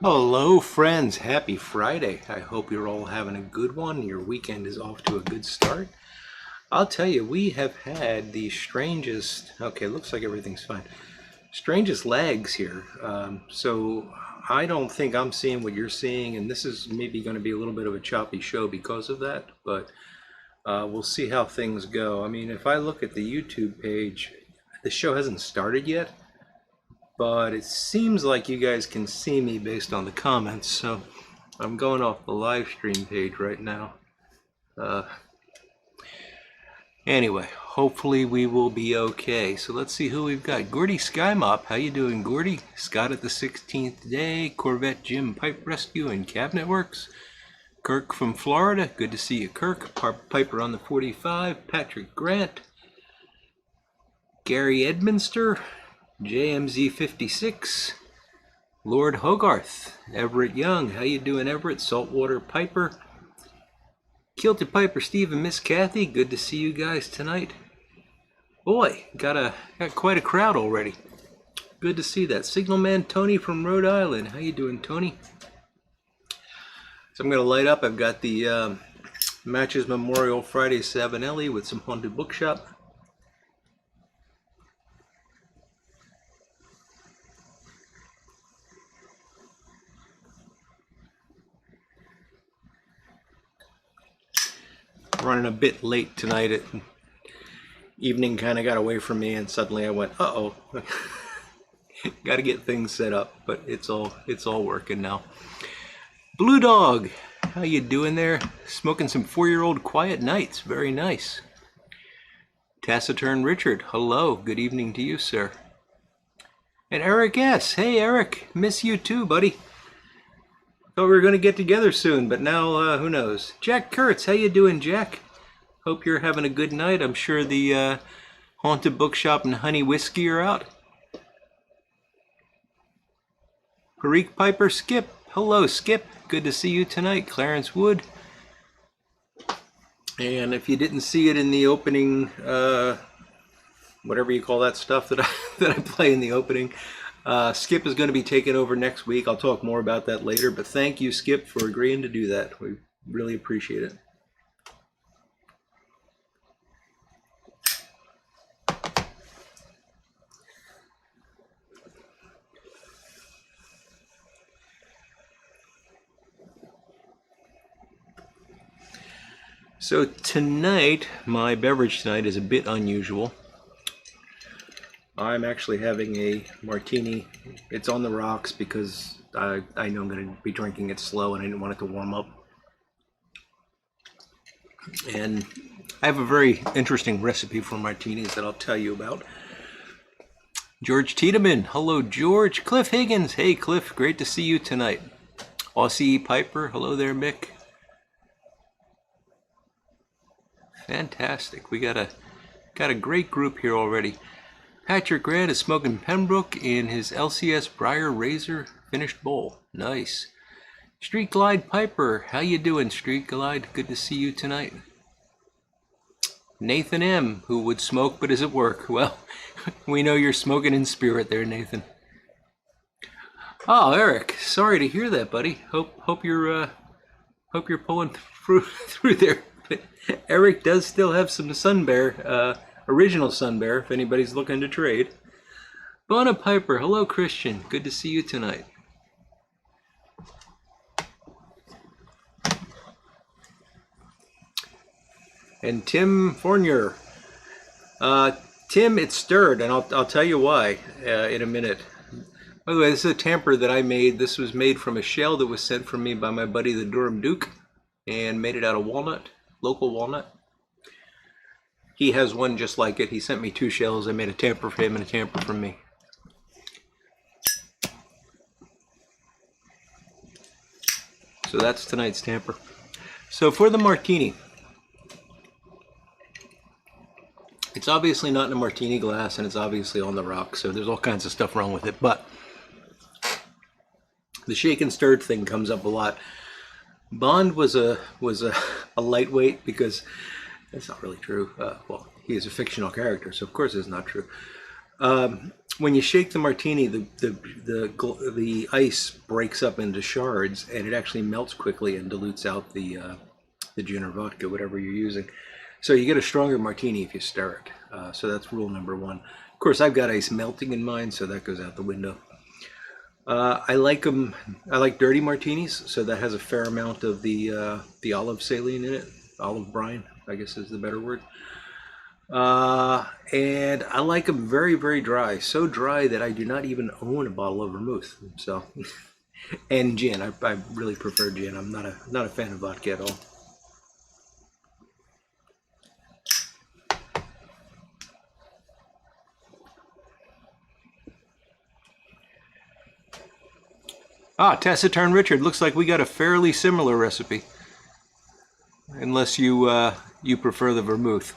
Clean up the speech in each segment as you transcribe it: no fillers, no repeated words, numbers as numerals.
Hello friends, happy Friday. I hope you're all having a good one. Your weekend is off to a good start. I'll tell you, we have had the strangest, okay, looks like everything's fine, strangest lags here. So I don't think I'm seeing what you're seeing, and this is maybe going to be a little bit of a choppy show because of that, but we'll see how things go. I mean, if I look at the YouTube page, the show hasn't started yet, but it seems like you guys can see me based on the comments, so I'm going off the live stream page right now. Anyway, hopefully we will be okay. So let's see who we've got. Gordy Skymop, how you doing, Gordy? Scott at the 16th day, Corvette Jim Pipe Rescue and Cabinet Works. Kirk from Florida, good to see you, Kirk. Piper on the 45, Patrick Grant, Gary Edminster, JMZ 56, Lord Hogarth, Everett Young, how you doing, Everett? Saltwater Piper, Kilted Piper, Steve and Miss Kathy, good to see you guys tonight. Boy, got quite a crowd already. Good to see that. Signalman Tony from Rhode Island, how you doing, Tony? So I'm gonna light up. I've got the Matches Memorial Friday Savinelli with some Haunted Bookshop. Running a bit late tonight. Evening kind of got away from me, and suddenly I went, uh-oh. Got to get things set up, but it's all working now. Blue Dog, how you doing there? Smoking some 4-year-old Quiet Nights, very nice. Taciturn Richard, hello, good evening to you, sir. And Eric S, hey Eric, miss you too, buddy. Thought we were going to get together soon, but now who knows. Jack Kurtz, how you doing, Jack? Hope you're having a good night. I'm sure the Haunted Bookshop and Honey Whiskey are out. Parik Piper, Skip. Hello, Skip. Good to see you tonight. Clarence Wood. And if you didn't see it in the opening, whatever you call that stuff that I play in the opening, Skip is going to be taking over next week. I'll talk more about that later, but thank you, Skip, for agreeing to do that. We really appreciate it. So tonight, my beverage tonight is a bit unusual. I'm actually having a martini. It's on the rocks because I know I'm going to be drinking it slow and I didn't want it to warm up. And I have a very interesting recipe for martinis that I'll tell you about. George Tiedemann, hello George. Cliff Higgins, hey Cliff, great to see you tonight. Aussie Piper, hello there Mick. Fantastic, we got a great group here already. Patrick Grant is smoking Pembroke in his LCS Briar Razor finished bowl. Nice. Street Glide Piper, how you doing Street Glide? Good to see you tonight. Nathan M, who would smoke but is at work. Well, we know you're smoking in spirit there, Nathan. Oh, Eric, sorry to hear that, buddy. Hope you're pulling through there. But Eric does still have some Sun Bear, original Sun Bear, if anybody's looking to trade. Bona Piper, hello Christian, good to see you tonight. And Tim Fournier. Tim, it's stirred, and I'll tell you why in a minute. By the way, this is a tamper that I made. This was made from a shell that was sent from me by my buddy the Durham Duke, and made it out of walnut, local walnut. He has one just like it. He sent me 2 shells. I made a tamper for him and a tamper for me. So that's tonight's tamper. So for the martini, it's obviously not in a martini glass and it's obviously on the rocks, so there's all kinds of stuff wrong with it, but the shake and stirred thing comes up a lot. Bond was a lightweight because that's not really true. Well, he is a fictional character, so of course it's not true. When you shake the martini, the ice breaks up into shards, and it actually melts quickly and dilutes out the gin or vodka, whatever you're using. So you get a stronger martini if you stir it. So that's rule number 1. Of course, I've got ice melting in mine, so that goes out the window. I like dirty martinis, so that has a fair amount of the olive saline in it, olive brine, I guess is the better word. And I like them very, very dry, so dry that I do not even own a bottle of vermouth. So, and gin, I really prefer gin. I'm not a fan of vodka at all. Ah, Taciturn Richard, looks like we got a fairly similar recipe. Unless you you prefer the vermouth.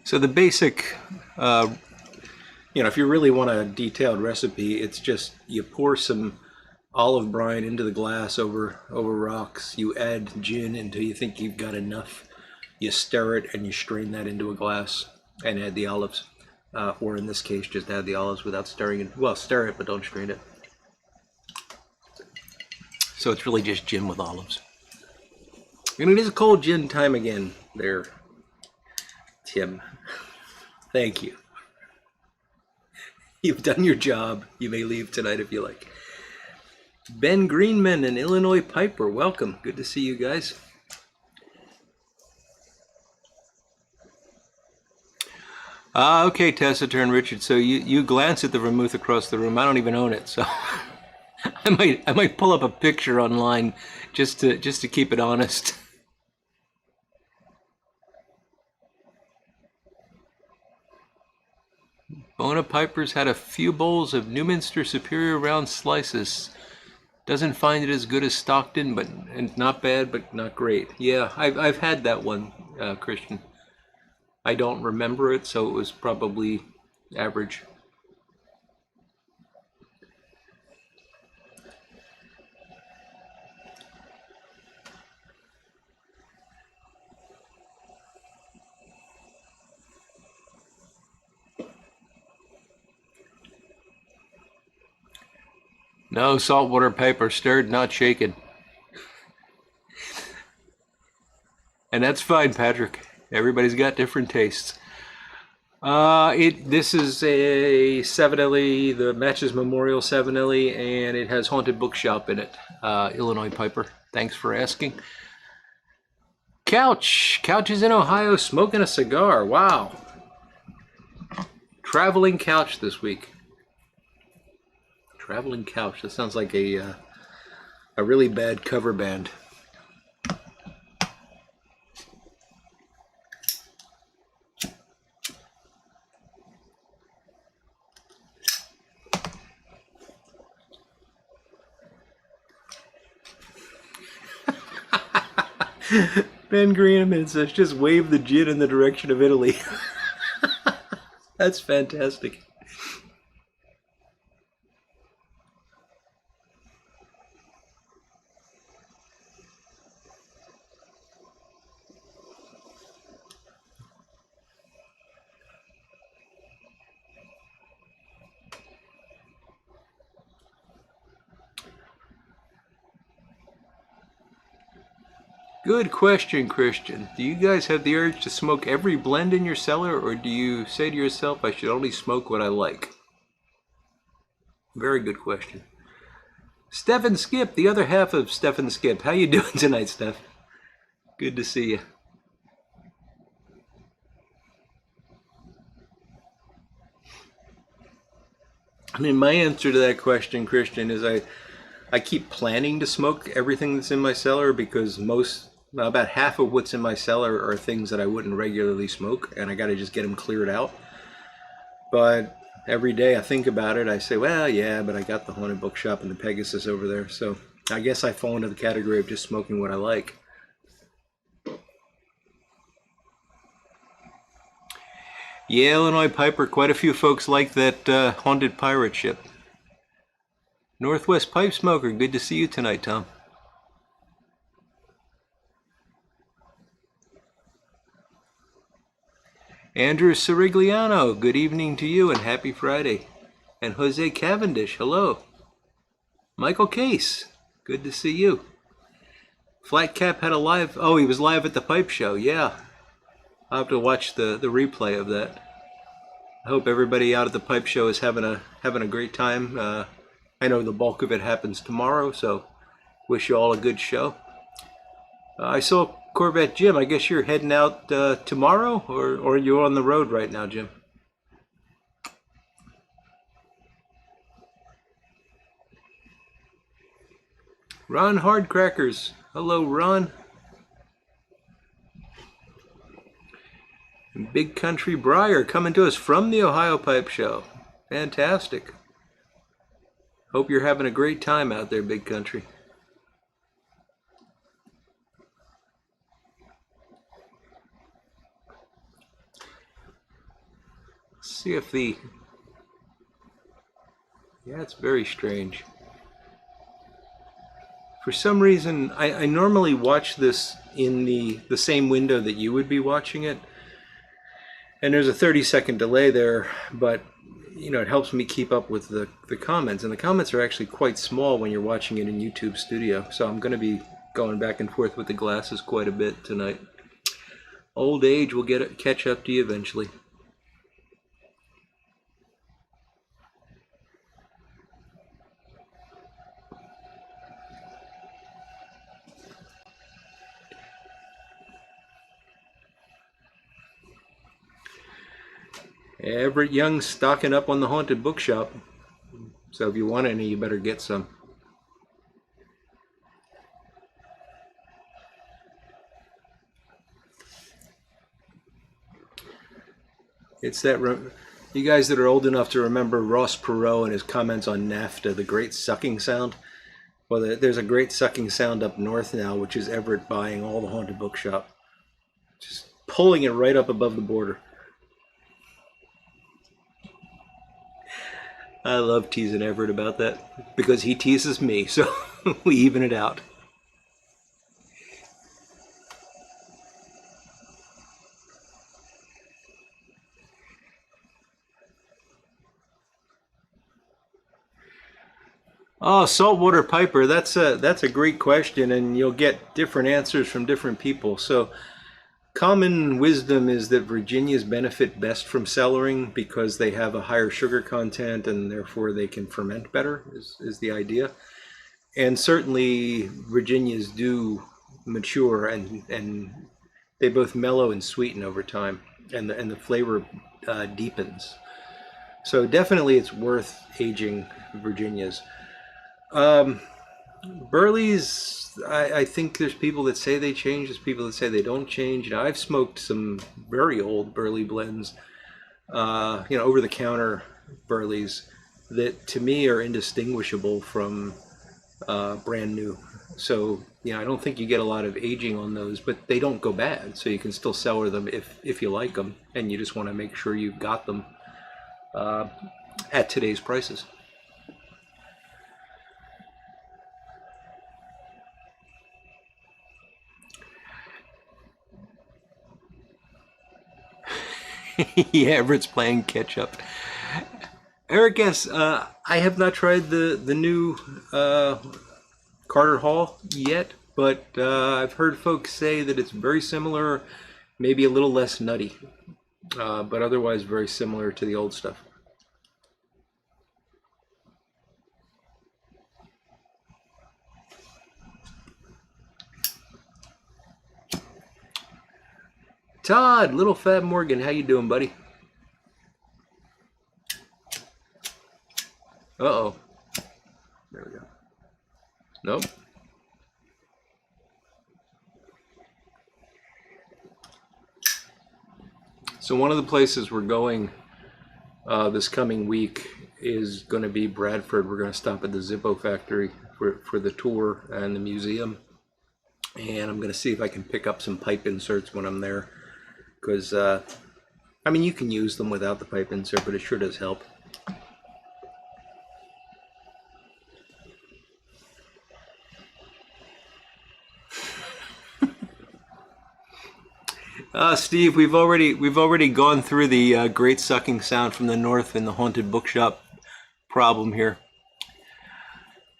So the basic, if you really want a detailed recipe, it's just you pour some olive brine into the glass over rocks. You add gin until you think you've got enough. You stir it and you strain that into a glass and add the olives. Or in this case, just add the olives without stirring it. Well, stir it, but don't strain it. So it's really just gin with olives. And it is cold gin time again there, Tim. Thank you. You've done your job. You may leave tonight if you like. Ben Greenman and Illinois Piper, welcome. Good to see you guys. Okay, Taciturn Richard. So you glance at the vermouth across the room. I don't even own it, so I might pull up a picture online just to keep it honest. Bona Piper's had a few bowls of Newminster Superior round slices. Doesn't find it as good as Stockton, but and not bad, but not great. Yeah, I've had that one, Christian. I don't remember it, so it was probably average. No saltwater Piper, stirred, not shaken. And that's fine, Patrick. Everybody's got different tastes. This is a 7LE, the Matches Memorial 7LE, and it has Haunted Bookshop in it. Illinois Piper. Thanks for asking. Couch is in Ohio smoking a cigar. Wow. Traveling couch this week. Traveling couch. That sounds like a really bad cover band. Ben Greenman says, just wave the gin in the direction of Italy. That's fantastic. Good question, Christian. Do you guys have the urge to smoke every blend in your cellar, or do you say to yourself, I should only smoke what I like? Very good question. Stephen Skip, the other half of Stephen Skip. How you doing tonight, Steph? Good to see you. I mean, my answer to that question, Christian, is I keep planning to smoke everything that's in my cellar because about half of what's in my cellar are things that I wouldn't regularly smoke, and I got to just get them cleared out. But every day I think about it, I say, well, yeah, but I got the Haunted Bookshop and the Pegasus over there, so I guess I fall into the category of just smoking what I like. Yeah, Illinois Piper, quite a few folks like that haunted pirate ship. Northwest Pipe Smoker, good to see you tonight, Tom. Andrew Sirigliano, good evening to you and happy Friday. And Jose Cavendish, hello. Michael Case, good to see you. Flatcap had a live, oh, he was live at the pipe show, yeah. I'll have to watch the replay of that. I hope everybody out at the pipe show is having a great time. I know the bulk of it happens tomorrow, so wish you all a good show. I saw Corvette Jim. I guess you're heading out tomorrow, or you're on the road right now, Jim? Ron Hardcrackers. Hello, Ron. And Big Country Briar coming to us from the Ohio Pipe Show. Fantastic. Hope you're having a great time out there, Big Country. Let's see if yeah, it's very strange. For some reason, I normally watch this in the same window that you would be watching it. And there's a 30-second delay there, but it helps me keep up with the comments. And the comments are actually quite small when you're watching it in YouTube Studio. So I'm going to be going back and forth with the glasses quite a bit tonight. Old age will catch up to you eventually. Everett Young's stocking up on the Haunted Bookshop. So if you want any, you better get some. It's that, you guys that are old enough to remember Ross Perot and his comments on NAFTA, the great sucking sound. Well, there's a great sucking sound up north now, which is Everett buying all the Haunted Bookshop. Just pulling it right up above the border. I love teasing Everett about that because he teases me, so we even it out. Oh, saltwater piper, that's a great question, and you'll get different answers from different people. So common wisdom is that Virginias benefit best from cellaring because they have a higher sugar content and therefore they can ferment better, is the idea. And certainly Virginias do mature and they both mellow and sweeten over time, and the flavor deepens. So definitely it's worth aging Virginias. Burleys, I think there's people that say they change, there's people that say they don't change. You know, I've smoked some very old Burley blends, over the counter Burleys that to me are indistinguishable from brand new. So, I don't think you get a lot of aging on those, but they don't go bad. So you can still cellar them if you like them, and you just want to make sure you've got them at today's prices. Yeah, Everett's playing catch up. Eric, yes, I have not tried the new Carter Hall yet, but I've heard folks say that it's very similar, maybe a little less nutty, but otherwise very similar to the old stuff. Todd, Little Fat Morgan, how you doing, buddy? Uh-oh. There we go. Nope. So one of the places we're going this coming week is going to be Bradford. We're going to stop at the Zippo factory for the tour and the museum. And I'm going to see if I can pick up some pipe inserts when I'm there. Because, you can use them without the pipe insert, but it sure does help. Steve, we've already gone through the great sucking sound from the north in the haunted bookshop problem here.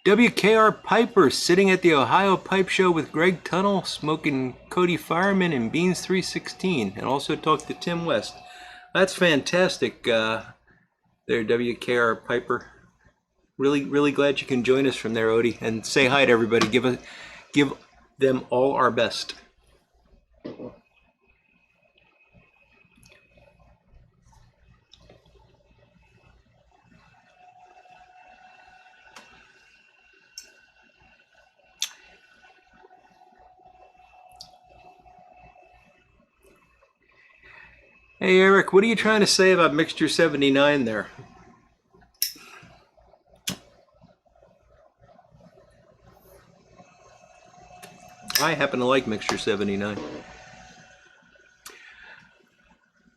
WKR Piper sitting at the Ohio Pipe Show with Greg Tunnell, smoking Cody Fireman and Beans 316, and also talked to Tim West. That's fantastic there, WKR Piper. Really glad you can join us from there, Odie, and say hi to everybody. Give them all our best. Hey Eric, what are you trying to say about Mixture 79 there? I happen to like Mixture 79.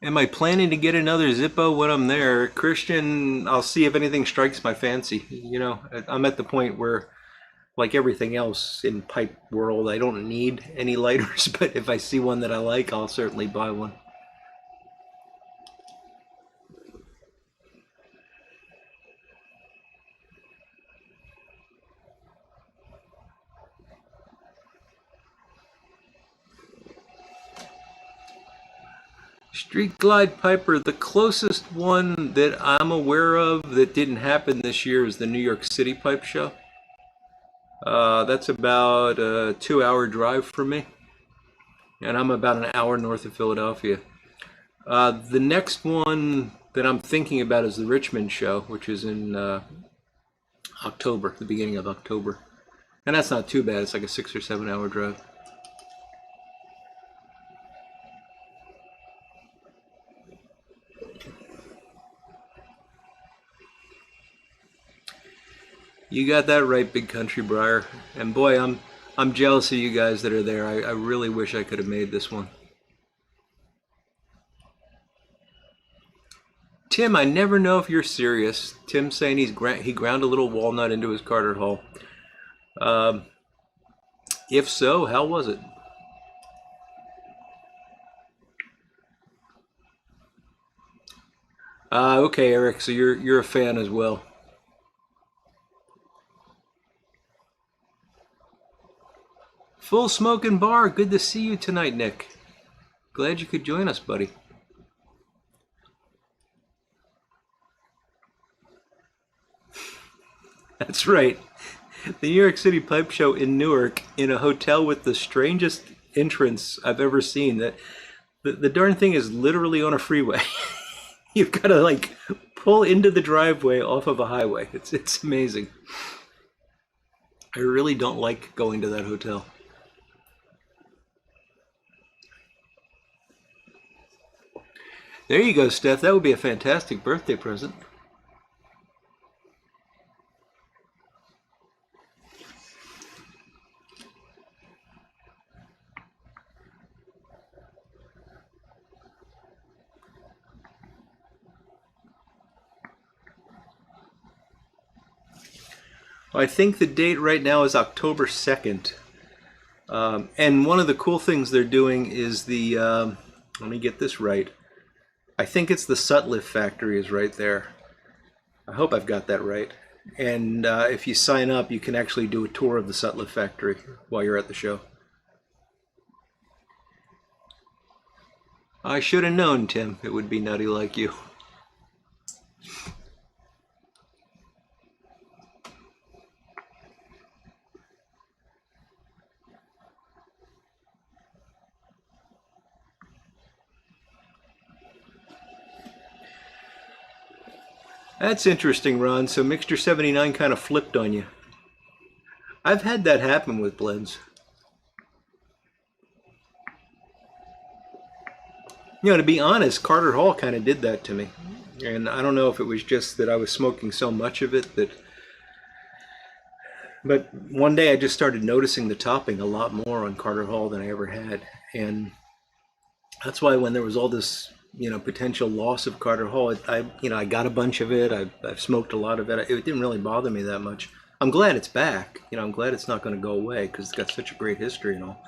Am I planning to get another Zippo when I'm there? Christian, I'll see if anything strikes my fancy. I'm at the point where, like everything else in pipe world, I don't need any lighters, but if I see one that I like, I'll certainly buy one. Street Glide Piper, the closest one that I'm aware of that didn't happen this year is the New York City Pipe Show. That's about a 2-hour drive for me, and I'm about an hour north of Philadelphia. The next one that I'm thinking about is the Richmond Show, which is in October, the beginning of October. And that's not too bad, it's like a 6 or 7 hour drive. You got that right, Big Country Briar. And boy, I'm jealous of you guys that are there. I really wish I could have made this one. Tim, I never know if you're serious. Tim's saying he ground a little walnut into his Carter Hall. If so, how was it? Okay, Eric, so you're a fan as well. Full Smoking Bar, good to see you tonight, Nick. Glad you could join us, buddy. That's right. The New York City Pipe Show in Newark, in a hotel with the strangest entrance I've ever seen. That the darn thing is literally on a freeway. You've got to like pull into the driveway off of a highway. It's amazing. I really don't like going to that hotel. There you go, Steph. That would be a fantastic birthday present. I think the date right now is October 2nd. And one of the cool things they're doing is the, let me get this right. I think it's the Sutliff factory is right there. I hope I've got that right. And if you sign up, you can actually do a tour of the Sutliff factory while you're at the show. I should have known, Tim, it would be nutty like you. That's interesting, Ron. So Mixture 79 kind of flipped on you. I've had that happen with blends. You know, to be honest, Carter Hall kind of did that to me. And I don't know if it was just that I was smoking so much of it that... But one day I just started noticing the topping a lot more on Carter Hall than I ever had. And that's why when there was all this, you know, potential loss of Carter Hall, I got a bunch of it. I've smoked a lot of it. It didn't really bother me that much. I'm glad it's back. You know, I'm glad it's not going to go away because it's got such a great history and all.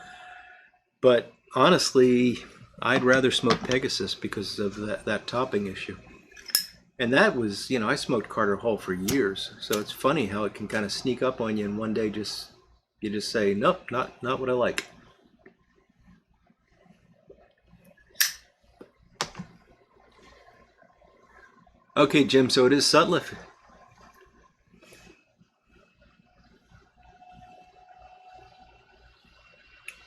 But honestly, I'd rather smoke Pegasus because of that topping issue. And that was, you know, I smoked Carter Hall for years. So it's funny how it can kind of sneak up on you and one day you just say, nope, not what I like. Okay, Jim, so it is Sutliff.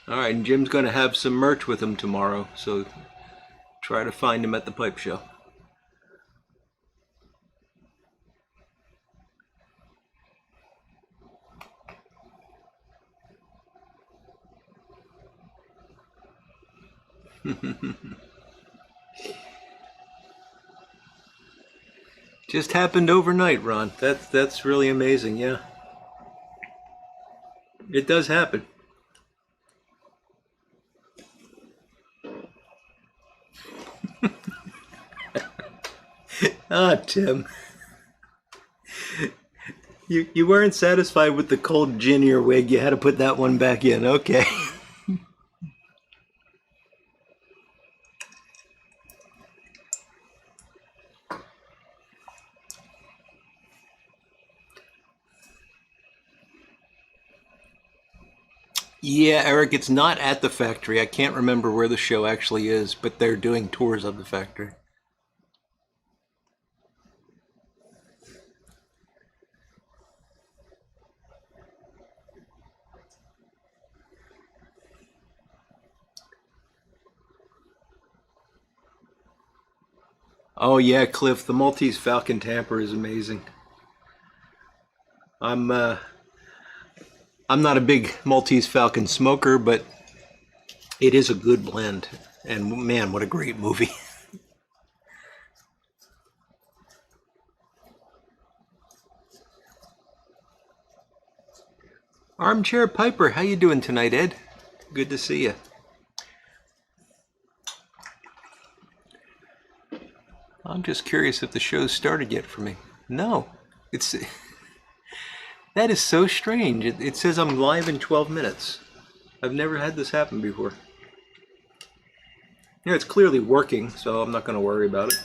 All right, and Jim's going to have some merch with him tomorrow, so try to find him at the pipe show. Just happened overnight, Ron. That's really amazing, yeah. It does happen. Ah, Tim. You weren't satisfied with the cold gin in your wig. You had to put that one back in. Okay. Yeah, Eric, it's not at the factory. I can't remember where the show actually is, but they're doing tours of the factory. Oh yeah, Cliff, the Maltese Falcon Tamper is amazing. I'm I'm not a big Maltese Falcon smoker, but it is a good blend. And man, what a great movie. Armchair Piper, how you doing tonight, Ed? Good to see you. I'm just curious if the show's started yet for me. No, it's that is so strange. It says I'm live in 12 minutes. I've never had this happen before. You know, it's clearly working, so I'm not going to worry about it.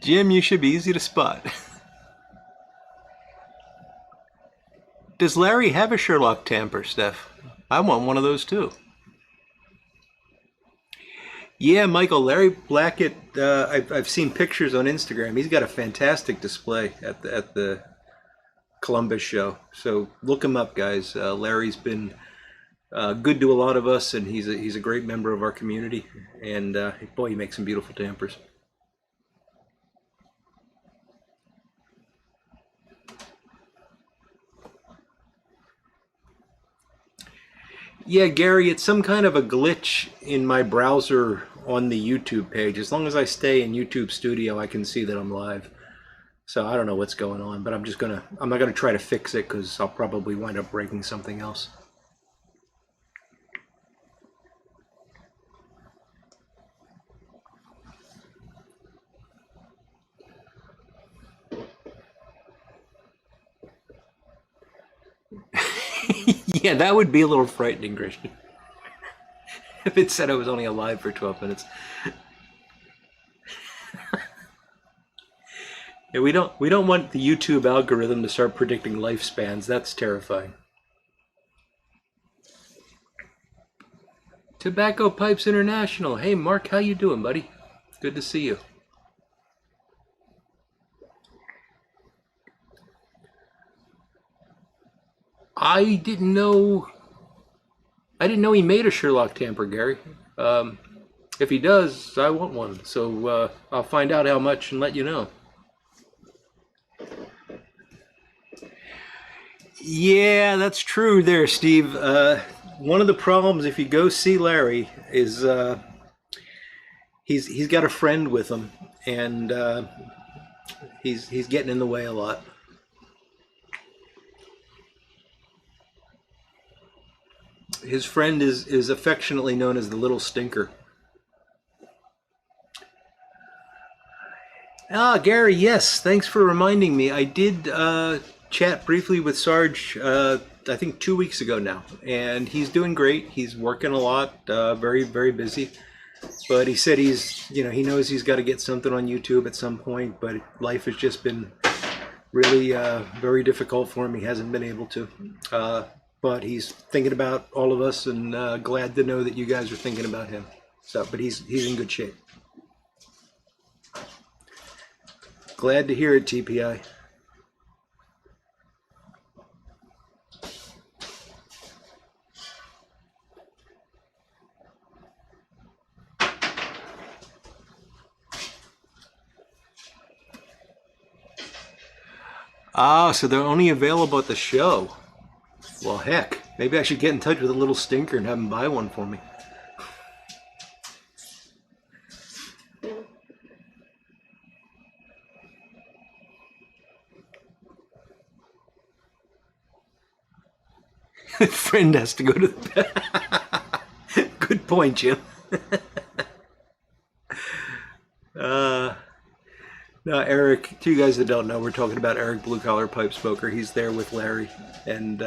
Jim, you should be easy to spot. Does Larry have a Sherlock tamper, Steph? I want one of those too. Yeah, Michael, Larry Blackett, I've seen pictures on Instagram. He's got a fantastic display at the Columbus show. So look him up, guys. Larry's been good to a lot of us, and he's a great member of our community. And boy, he makes some beautiful tampers. Yeah, Gary, it's some kind of a glitch in my browser on the YouTube page. As long as I stay in YouTube Studio, I can see that I'm live. So I don't know what's going on, but I'm not gonna try to fix it because I'll probably wind up breaking something else. Yeah, that would be a little frightening, Christian. If it said I was only alive for 12 minutes. Yeah, we don't want the YouTube algorithm to start predicting lifespans. That's terrifying. Tobacco Pipes International. Hey Mark, how you doing, buddy? Good to see you. I didn't know he made a Sherlock tamper, Gary. If he does, I want one. So I'll find out how much and let you know. Yeah, that's true there, Steve. One of the problems if you go see Larry is he's got a friend with him, and he's getting in the way a lot. His friend is affectionately known as the Little Stinker. Ah, Gary, yes, thanks for reminding me. I did chat briefly with Sarge, I think 2 weeks ago now, and he's doing great. He's working a lot, very, very busy. But he said he knows he's got to get something on YouTube at some point, but life has just been really very difficult for him. He hasn't been able to. But he's thinking about all of us, and glad to know that you guys are thinking about him. So, but he's in good shape. Glad to hear it, TPI. Ah, so they're only available at the show. Well, heck, maybe I should get in touch with a Little Stinker and have him buy one for me. Friend has to go to the bed. Good point, Jim. No, Eric, to you guys that don't know, we're talking about Eric Blue Collar Pipe Smoker. He's there with Larry, and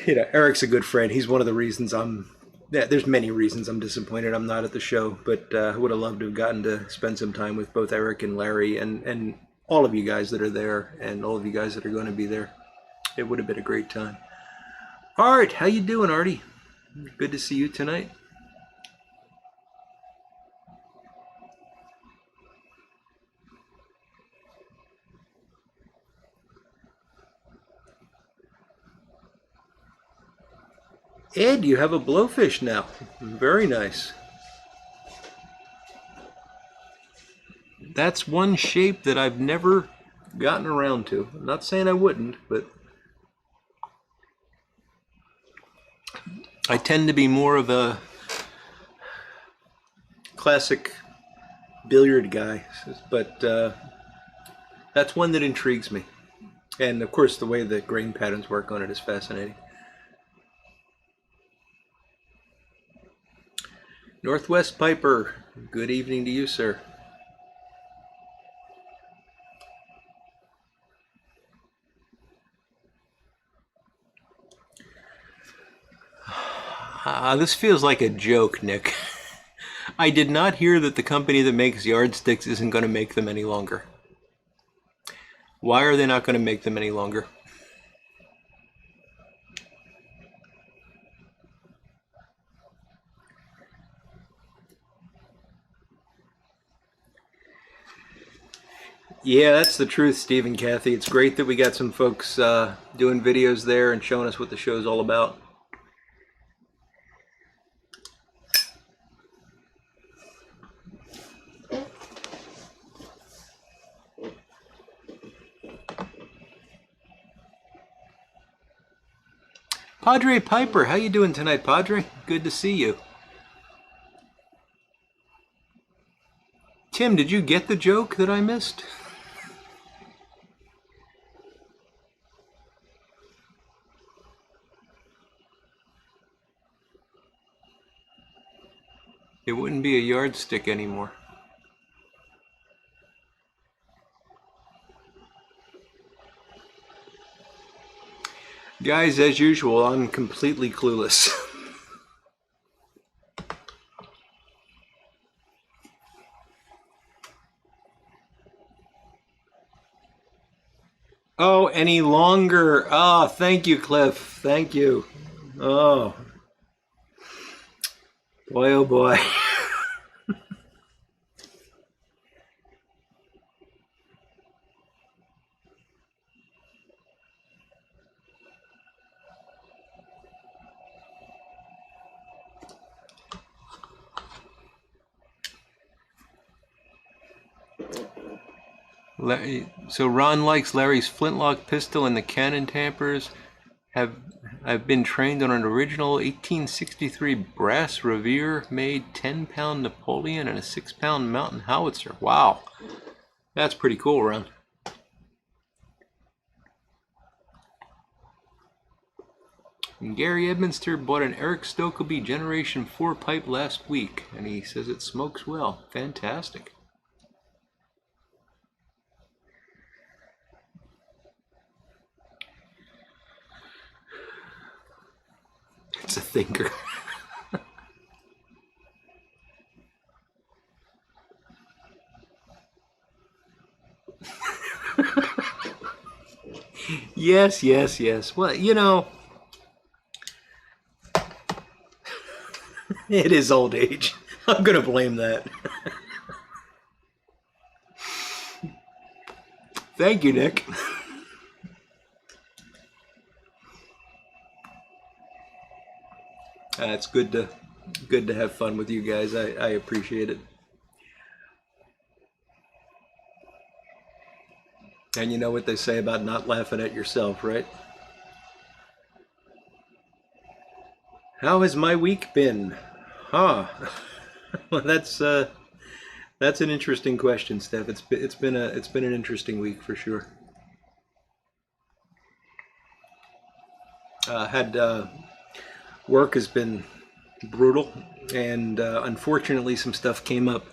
Eric's a good friend. He's one of the reasons there's many reasons I'm disappointed I'm not at the show, but I would have loved to have gotten to spend some time with both Eric and Larry and all of you guys that are there and all of you guys that are going to be there. It would have been a great time. Art, how you doing, Artie? Good to see you tonight. Ed, you have a blowfish now. Very nice. That's one shape that I've never gotten around to. I'm not saying I wouldn't, but I tend to be more of a classic billiard guy, but that's one that intrigues me. And of course, the way the grain patterns work on it is fascinating. Northwest Piper, good evening to you, sir. This feels like a joke, Nick. I did not hear that the company that makes yardsticks isn't going to make them any longer. Why are they not going to make them any longer? Yeah, that's the truth, Steve and Kathy. It's great that we got some folks doing videos there and showing us what the show's all about. Padre Piper, how you doing tonight, Padre? Good to see you. Tim, did you get the joke that I missed? It wouldn't be a yardstick anymore. Guys, as usual, I'm completely clueless. Oh, any longer? Oh, thank you, Cliff. Thank you. Oh, boy, oh boy. So Ron likes Larry's flintlock pistol and the cannon tampers. I've been trained on an original 1863 brass Revere made 10-pound Napoleon and a 6-pound mountain howitzer. Wow, that's pretty cool, Ron. And Gary Edminster bought an Eric Stokely Generation 4 pipe last week, and he says it smokes well. Fantastic. It's a thinker. Yes, yes, yes. Well, you know, it is old age. I'm going to blame that. Thank you, Nick. It's good to have fun with you guys. I appreciate it. And you know what they say about not laughing at yourself, right? How has my week been? Huh. Well, that's an interesting question, Steph. It's been an interesting week for sure. Work has been brutal, and unfortunately some stuff came up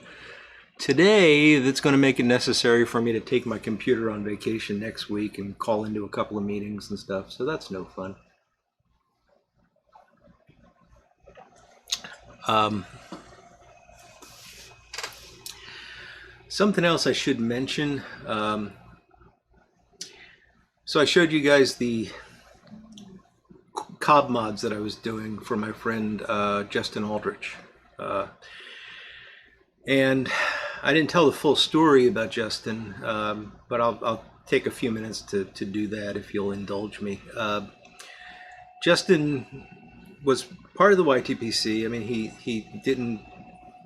today that's going to make it necessary for me to take my computer on vacation next week and call into a couple of meetings and stuff, so that's no fun. Something else I should mention. So I showed you guys the cob mods that I was doing for my friend Justin Aldrich. And I didn't tell the full story about Justin, but I'll take a few minutes to do that if you'll indulge me. Justin was part of the YTPC. I mean, he didn't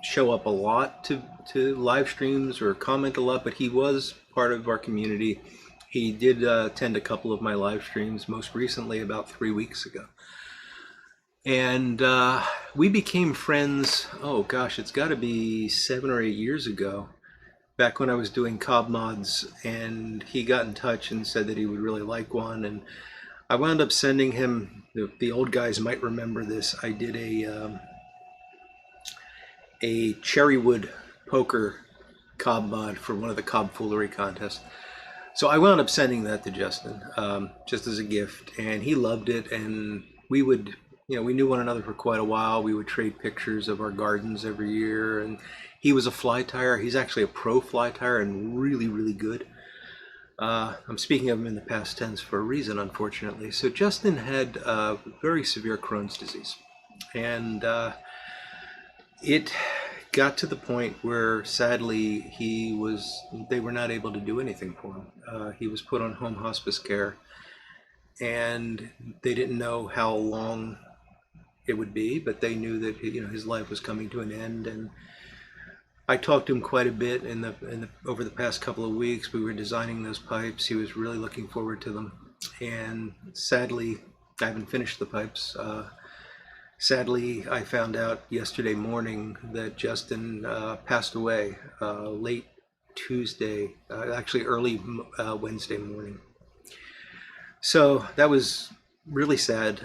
show up a lot to live streams or comment a lot, but he was part of our community. He did attend a couple of my live streams, most recently about 3 weeks ago. And we became friends, oh gosh, it's got to be 7 or 8 years ago, back when I was doing cob mods, and he got in touch and said that he would really like one. And I wound up sending him, the old guys might remember this, I did a cherrywood poker cob mod for one of the cob foolery contests. So I wound up sending that to Justin just as a gift, and he loved it. And we would you know, we knew one another for quite a while. We would trade pictures of our gardens every year, and he was a fly tyer. He's actually a pro fly tyer and really, really good. I'm speaking of him in the past tense for a reason, unfortunately. So Justin had very severe Crohn's disease, and it got to the point where, sadly, they were not able to do anything for him. He was put on home hospice care, and they didn't know how long it would be, but they knew that, you know, his life was coming to an end. And I talked to him quite a bit over the past couple of weeks. We were designing those pipes. He was really looking forward to them, and sadly, I haven't finished the pipes. Sadly, I found out yesterday morning that Justin passed away late Tuesday, actually early Wednesday morning. So that was really sad.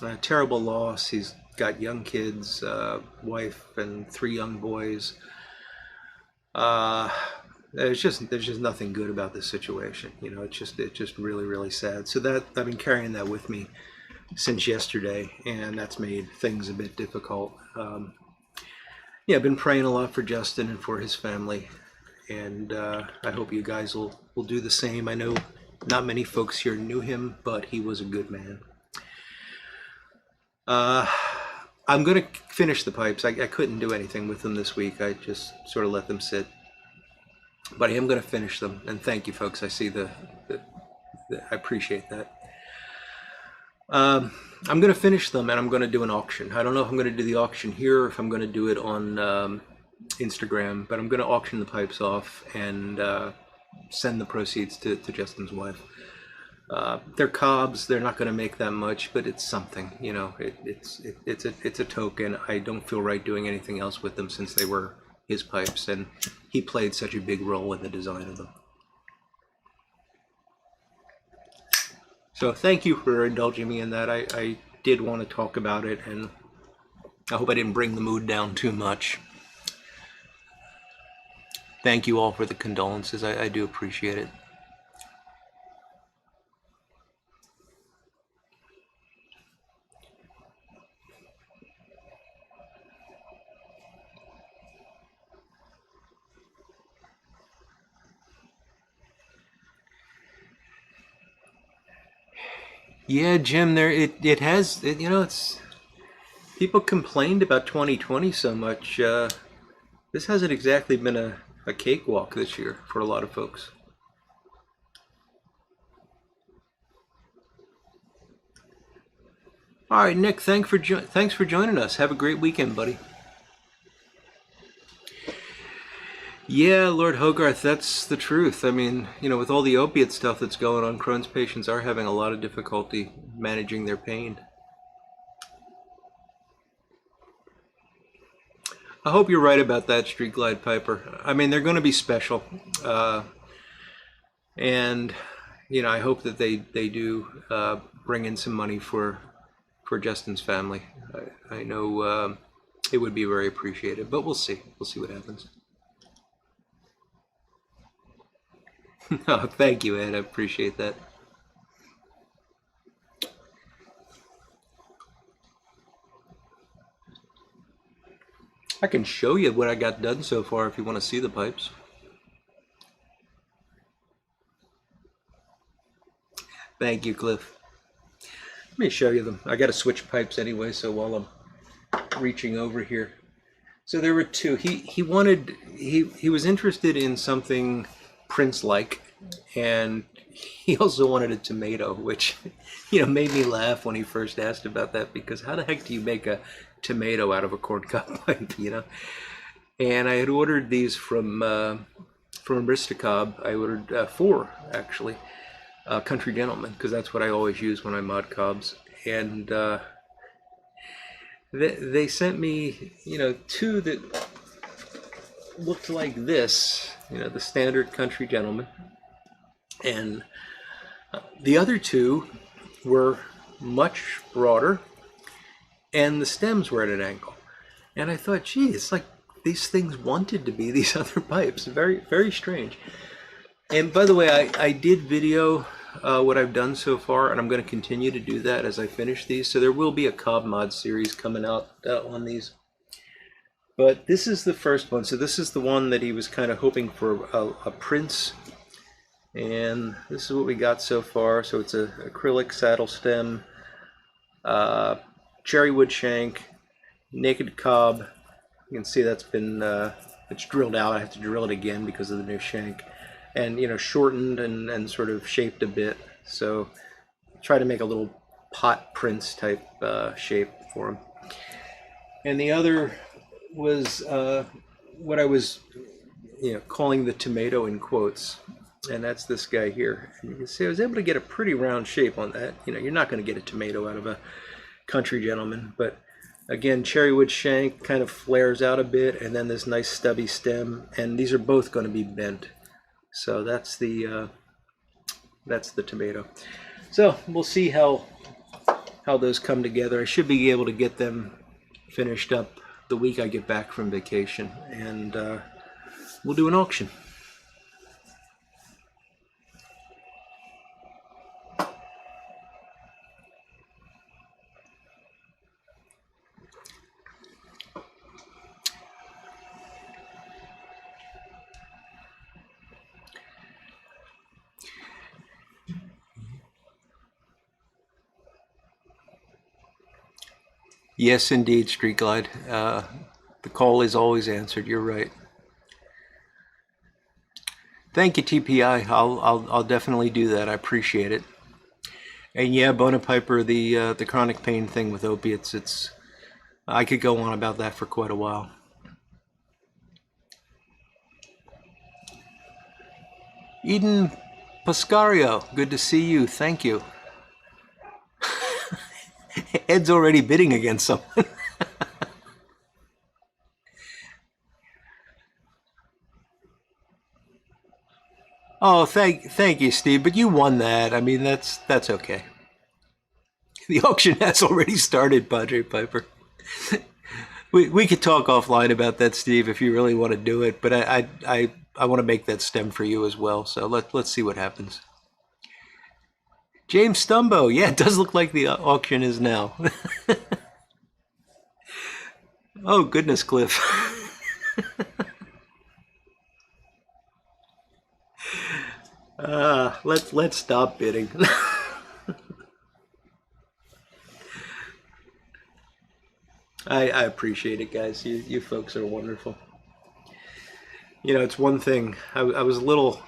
A terrible loss. He's got young kids, wife, and 3 young boys. There's just nothing good about this situation. You know, it's just really, really sad. So that I've been carrying that with me since yesterday, and that's made things a bit difficult. Yeah, I've been praying a lot for Justin and for his family, and I hope you guys will do the same. I know not many folks here knew him, but he was a good man. I'm going to finish the pipes. I couldn't do anything with them this week. I just sort of let them sit. But I am going to finish them. And thank you, folks. I see I appreciate that. I'm going to finish them, and I'm going to do an auction. I don't know if I'm going to do the auction here or if I'm going to do it on Instagram, but I'm going to auction the pipes off and send the proceeds to Justin's wife. They're cobs. They're not going to make that much, but it's something, you know. It's a token. I don't feel right doing anything else with them since they were his pipes, and he played such a big role in the design of them. So thank you for indulging me in that. I did want to talk about it, and I hope I didn't bring the mood down too much. Thank you all for the condolences. I do appreciate it. Yeah, Jim, it has, you know, it's, people complained about 2020 so much. This hasn't exactly been a cakewalk this year for a lot of folks. All right, Nick, thanks for joining us. Have a great weekend, buddy. Yeah, Lord Hogarth, that's the truth. I mean, you know, with all the opiate stuff that's going on, Crohn's patients are having a lot of difficulty managing their pain. I hope you're right about that, Street Glide Piper. I mean, they're going to be special. And, you know, I hope that they do bring in some money for Justin's family. I know it would be very appreciated, but we'll see. We'll see what happens. Oh, thank you, Ed. I appreciate that. I can show you what I got done so far if you want to see the pipes. Thank you, Cliff. Let me show you them. I got to switch pipes anyway, so while I'm reaching over here. So there were 2. He was interested in something Prince-like, and he also wanted a tomato, which, you know, made me laugh when he first asked about that, because how the heck do you make a tomato out of a corncob pipe, you know? And I had ordered these from Aristocob. I ordered 4, actually, Country Gentleman, because that's what I always use when I mod cobs. And they sent me, you know, 2 that looked like this, you know, the standard Country Gentleman. And the other 2 were much broader, and the stems were at an angle. And I thought, gee, it's like these things wanted to be these other pipes. Very, very strange. And by the way, I did video what I've done so far, and I'm going to continue to do that as I finish these. So there will be a Cobb mod series coming out on these. But this is the first one. So this is the one that he was kind of hoping for a Prince. And this is what we got so far. So it's a acrylic saddle stem, cherry wood shank, naked Cobb. You can see that's been it's drilled out. I have to drill it again because of the new shank, and you know, shortened and sort of shaped a bit. So try to make a little pot Prince type shape for him. And the other was what I was, you know, calling the tomato in quotes. And that's this guy here. And you can see I was able to get a pretty round shape on that. You know, you're not going to get a tomato out of a country gentleman, but again, cherry wood shank kind of flares out a bit, and then this nice stubby stem, and these are both going to be bent. So that's the tomato. So we'll see how those come together. I should be able to get them finished up the week I get back from vacation, and we'll do an auction. Yes, indeed, Street Glide. The call is always answered. You're right. Thank you, TPI. I'll definitely do that. I appreciate it. And yeah, Bonapiper, the chronic pain thing with opiates. It's I could go on about that for quite a while. Eden Pascario, good to see you. Thank you. Ed's already bidding against someone. Oh, thank you, Steve. But you won that. I mean, that's okay. The auction has already started, Padre Piper. We could talk offline about that, Steve, if you really want to do it. But I want to make that stem for you as well. So let's see what happens. James Stumbo, yeah, it does look like the auction is now. Oh goodness, Cliff. Let's stop bidding. I appreciate it, guys. You folks are wonderful. You know, it's one thing. I was a little.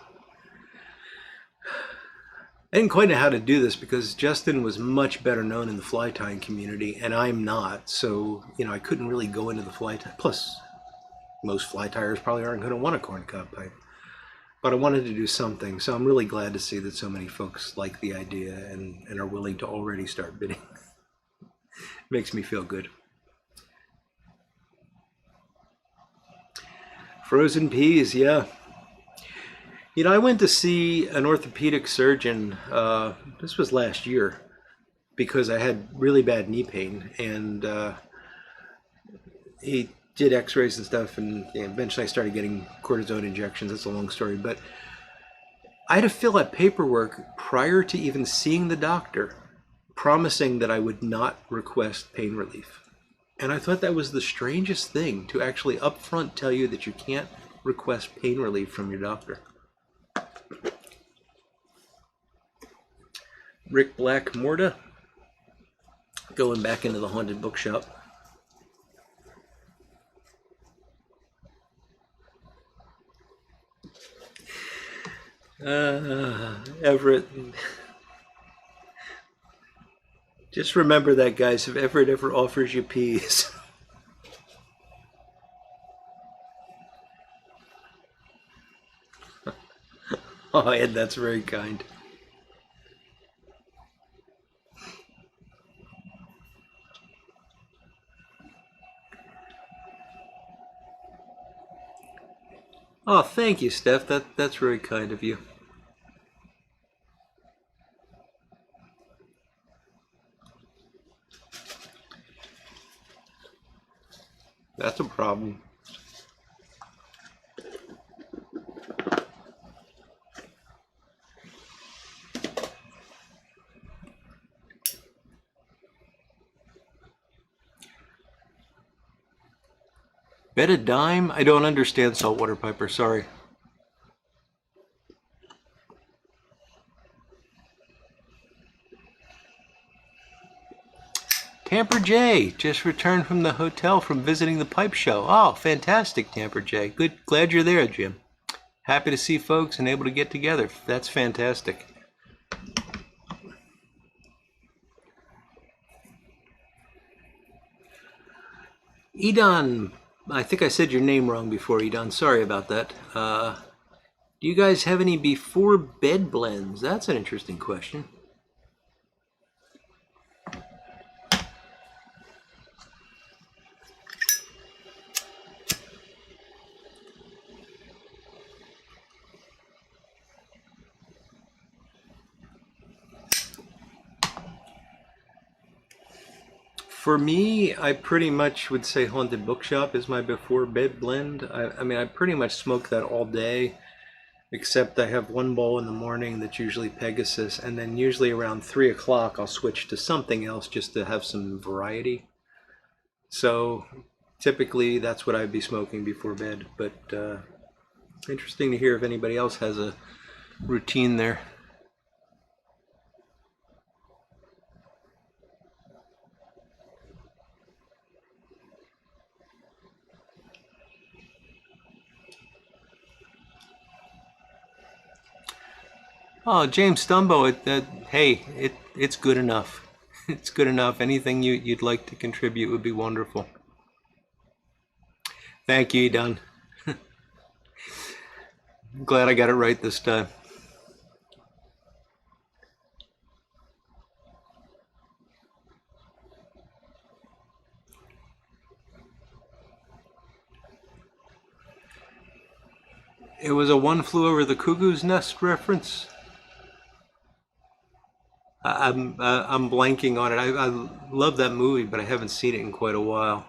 I didn't quite know how to do this because Justin was much better known in the fly tying community, and I'm not. So, you know, I couldn't really go into the fly tie. Plus, most fly tyers probably aren't going to want a corncob pipe. But I wanted to do something, so I'm really glad to see that so many folks like the idea and are willing to already start bidding. Makes me feel good. Frozen peas, yeah. You know, I went to see an orthopedic surgeon, this was last year, because I had really bad knee pain, and he did x-rays and stuff, and eventually I started getting cortisone injections. That's a long story, but I had to fill out paperwork prior to even seeing the doctor, promising that I would not request pain relief. And I thought that was the strangest thing, to actually upfront tell you that you can't request pain relief from your doctor. Rick Black Morta, going back into the haunted bookshop. Everett. Just remember that, guys, if Everett ever offers you peas. Oh, Ed, that's very kind. Oh, thank you, Steph. That's very kind of you. That's a problem. Bet a dime? I don't understand saltwater piper, sorry. Tamper J just returned from the hotel from visiting the pipe show. Oh, fantastic, Tamper J. Good, glad you're there, Jim. Happy to see folks and able to get together. That's fantastic. Edon, I think I said your name wrong before, Edon. Sorry about that. Do you guys have any before bed blends? That's an interesting question. For me, I pretty much would say Haunted Bookshop is my before bed blend. I mean, I pretty much smoke that all day, except I have one bowl in the morning that's usually Pegasus, and then usually around 3 o'clock I'll switch to something else just to have some variety. So typically that's what I'd be smoking before bed, but interesting to hear if anybody else has a routine there. Oh, James Stumbo, hey, it's good enough. It's good enough. Anything you'd like to contribute would be wonderful. Thank you, Don. I'm glad I got it right this time. It was a One Flew Over the Cuckoo's Nest reference. I'm blanking on it. I love that movie, but I haven't seen it in quite a while.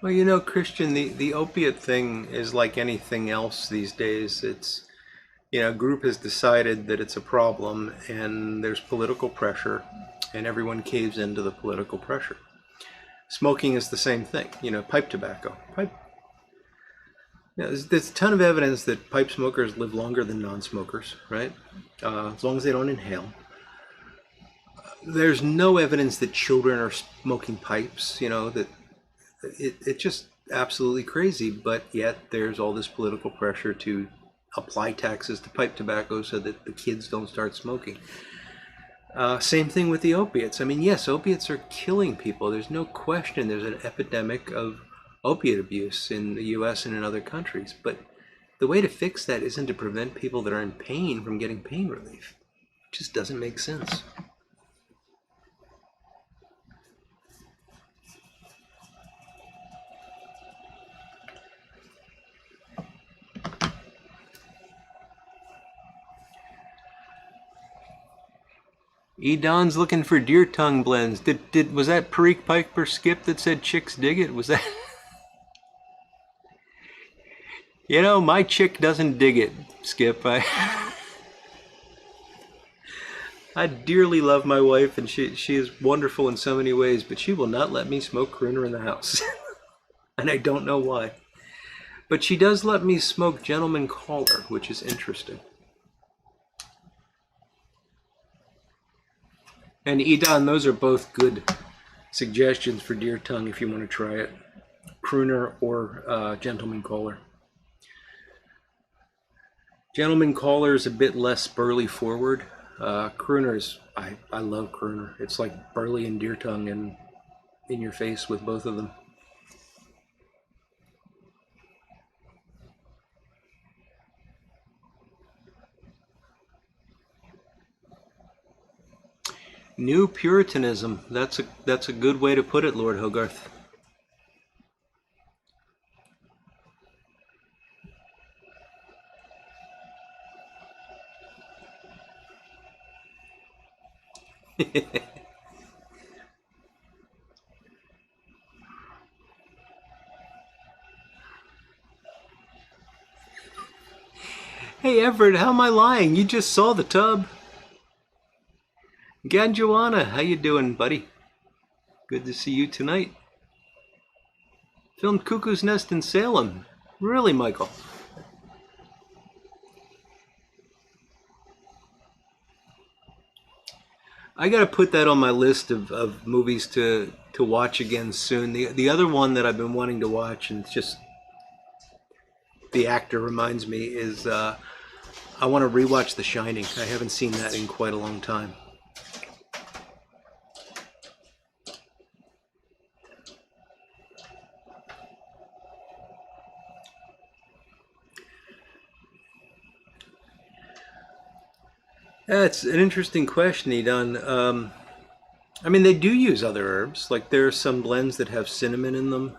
Well, you know, Christian, the opiate thing is like anything else these days. It's, you know, a group has decided that it's a problem and there's political pressure and everyone caves into the political pressure. Smoking is the same thing, you know, pipe tobacco. There's a ton of evidence that pipe smokers live longer than non-smokers, right? As long as they don't inhale. There's no evidence that children are smoking pipes, you know, that it's just absolutely crazy, but yet there's all this political pressure to apply taxes to pipe tobacco so that the kids don't start smoking. Same thing with the opiates. I mean, yes, opiates are killing people. There's no question there's an epidemic of opiate abuse in the US and in other countries, but the way to fix that isn't to prevent people that are in pain from getting pain relief. It just doesn't make sense. E. Don's looking for deer tongue blends. Was that Perique Piper Skip that said chicks dig it? Was that? You know, my chick doesn't dig it, Skip. I dearly love my wife, and she is wonderful in so many ways, but she will not let me smoke crooner in the house. And I don't know why. But she does let me smoke Gentleman Caller, which is interesting. And Edon, those are both good suggestions for deer tongue if you want to try it. Crooner or Gentleman Caller. Gentleman Caller is a bit less burly forward. Crooners, I love crooner. It's like burly and deer tongue and in your face with both of them. New Puritanism. That's a good way to put it, Lord Hogarth. Hey Everett, how am I lying? You just saw the tub. Ganjuana, how you doing, buddy? Good to see you tonight. Filmed Cuckoo's Nest in Salem. Really, Michael? I gotta put that on my list of movies to watch again soon. The other one that I've been wanting to watch, and it's just the actor reminds me, is I want to rewatch The Shining. I haven't seen that in quite a long time. That's an interesting question, Edon. I mean, they do use other herbs. Like there are some blends that have cinnamon in them.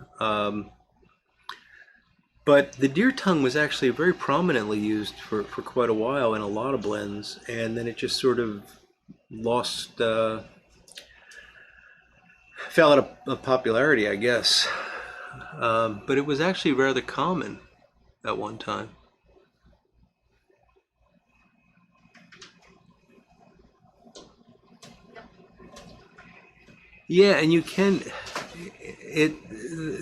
But the deer tongue was actually very prominently used for quite a while in a lot of blends, and then it just sort of lost, fell out of popularity, I guess. But it was actually rather common at one time. Yeah, and you can it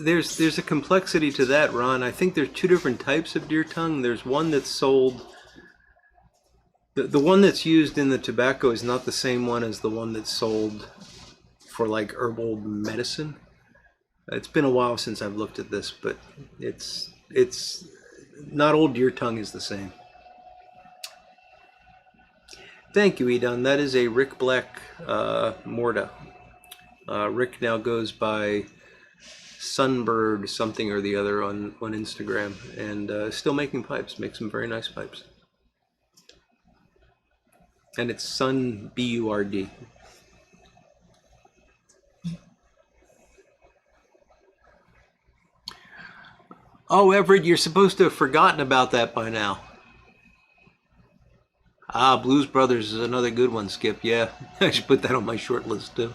there's a complexity to that, Ron. I think there's two different types of deer tongue. There's one that's sold the one that's used in the tobacco is not the same one as the one that's sold for like herbal medicine. It's been a while since I've looked at this, but it's not all deer tongue is the same. Thank you, Edon. That is a Rick Black Morta. Rick now goes by Sunbird something or the other on Instagram, and still making pipes. Makes some very nice pipes. And it's Sun B-U-R-D. Oh, Everett, you're supposed to have forgotten about that by now. Ah, Blues Brothers is another good one, Skip. Yeah, I should put that on my short list too.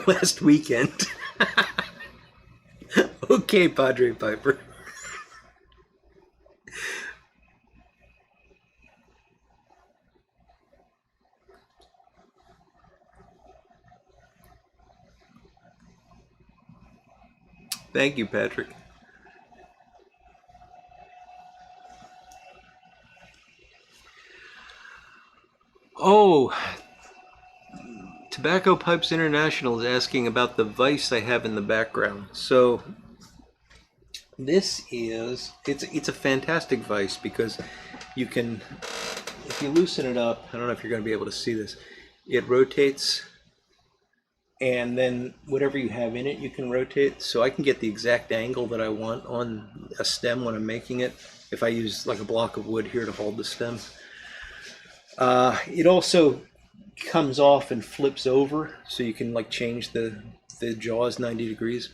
Last weekend. Okay, Padre Piper. Thank you, Patrick. Oh, Tobacco Pipes International is asking about the vise I have in the background. So this is it's a fantastic vise because you can, if you loosen it up, I don't know if you're going to be able to see this. It rotates, and then whatever you have in it you can rotate, so I can get the exact angle that I want on a stem when I'm making it if I use like a block of wood here to hold the stem. It also comes off and flips over, so you can like change the jaws 90 degrees.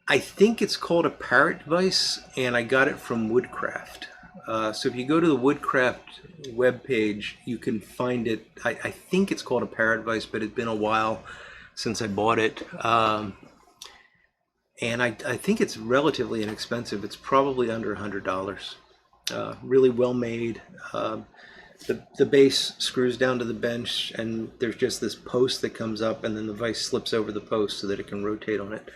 I think it's called a parrot vise, and I got it from Woodcraft. So if you go to the Woodcraft webpage, you can find it. I think it's called a parrot vise, but it's been a while since I bought it. And I think it's relatively inexpensive. It's probably under $100. Really well made. The base screws down to the bench, and there's just this post that comes up, and then the vise slips over the post so that it can rotate on it.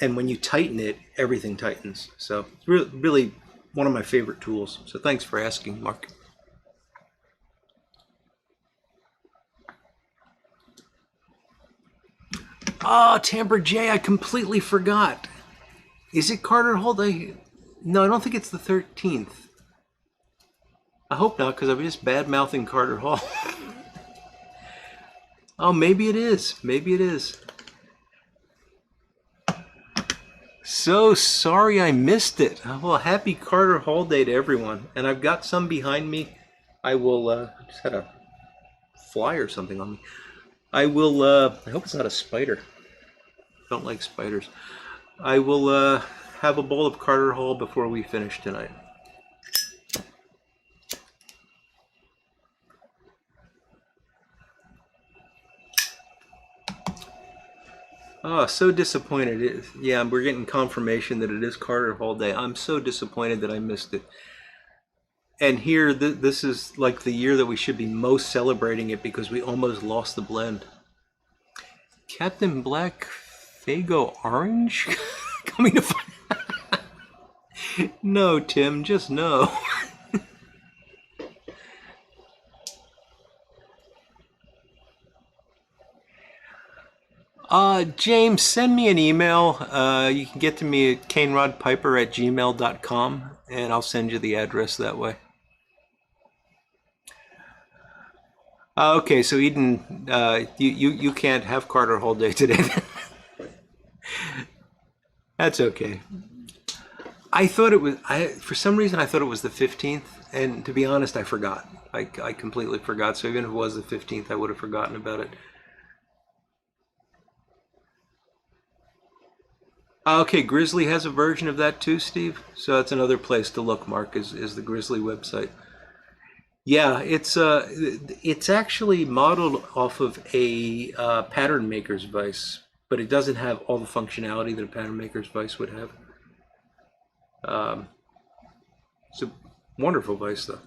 And when you tighten it, everything tightens. So it's really one of my favorite tools. So thanks for asking, Mark. Oh, Tamper J, I completely forgot. Is it Carter Hall Day? No, I don't think it's the 13th. I hope not, because I'm just bad-mouthing Carter Hall. Oh, maybe it is. Maybe it is. So sorry I missed it. Well, happy Carter Hall Day to everyone. And I've got some behind me. I will, just had a fly or something on me. I will, I hope it's not a spider. Don't like spiders. I will have a bowl of Carter Hall before we finish tonight. Oh, so disappointed. Yeah, we're getting confirmation that it is Carter Hall Day. I'm so disappointed that I missed it. And here, this is like the year that we should be most celebrating it because we almost lost the blend. Captain Black Fago Orange? Coming to find. No, Tim, just no. James, send me an email. You can get to me at canerodpiper@gmail.com, and I'll send you the address that way. Okay, so Eden, you can't have Carter Hall Day today. That's okay. I thought it was. For some reason I thought it was the 15th, and to be honest, I forgot. I completely forgot. So even if it was the 15th, I would have forgotten about it. Okay, Grizzly has a version of that too, Steve. So that's another place to look. Mark is the Grizzly website. Yeah, it's actually modeled off of a pattern maker's vise, but it doesn't have all the functionality that a pattern maker's vise would have. It's a wonderful vise, though.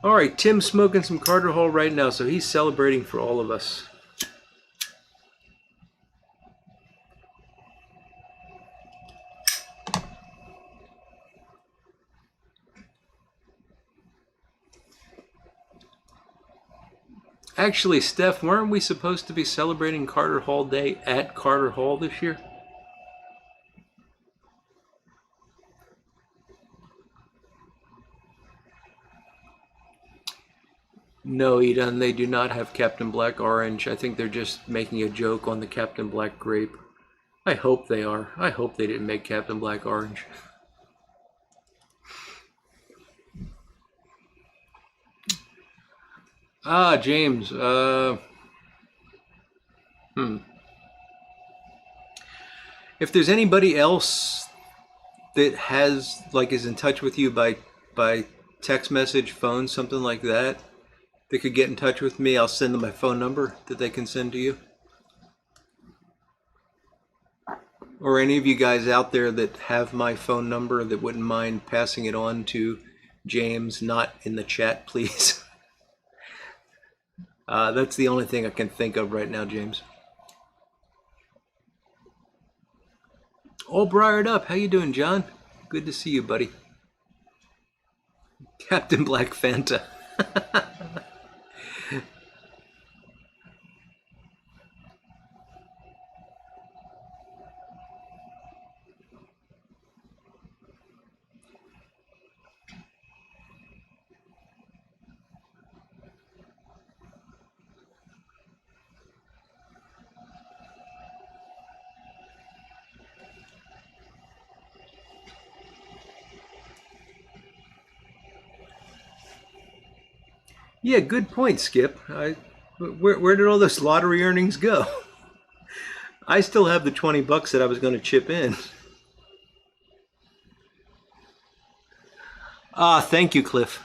All right, Tim's smoking some Carter Hall right now, so he's celebrating for all of us. Actually, Steph, weren't we supposed to be celebrating Carter Hall Day at Carter Hall this year? No, Eden, they do not have Captain Black Orange. I think they're just making a joke on the Captain Black Grape. I hope they are. I hope they didn't make Captain Black Orange. James. If there's anybody else that has is in touch with you by text message, phone, something like that, they could get in touch with me, I'll send them my phone number that they can send to you. Or any of you guys out there that have my phone number that wouldn't mind passing it on to James, not in the chat, please. That's the only thing I can think of right now, James. All briared up. How you doing, John? Good to see you, buddy. Captain Black Fanta. Yeah, good point, Skip. Where did all those lottery earnings go? I still have the 20 bucks that I was going to chip in. Thank you, Cliff.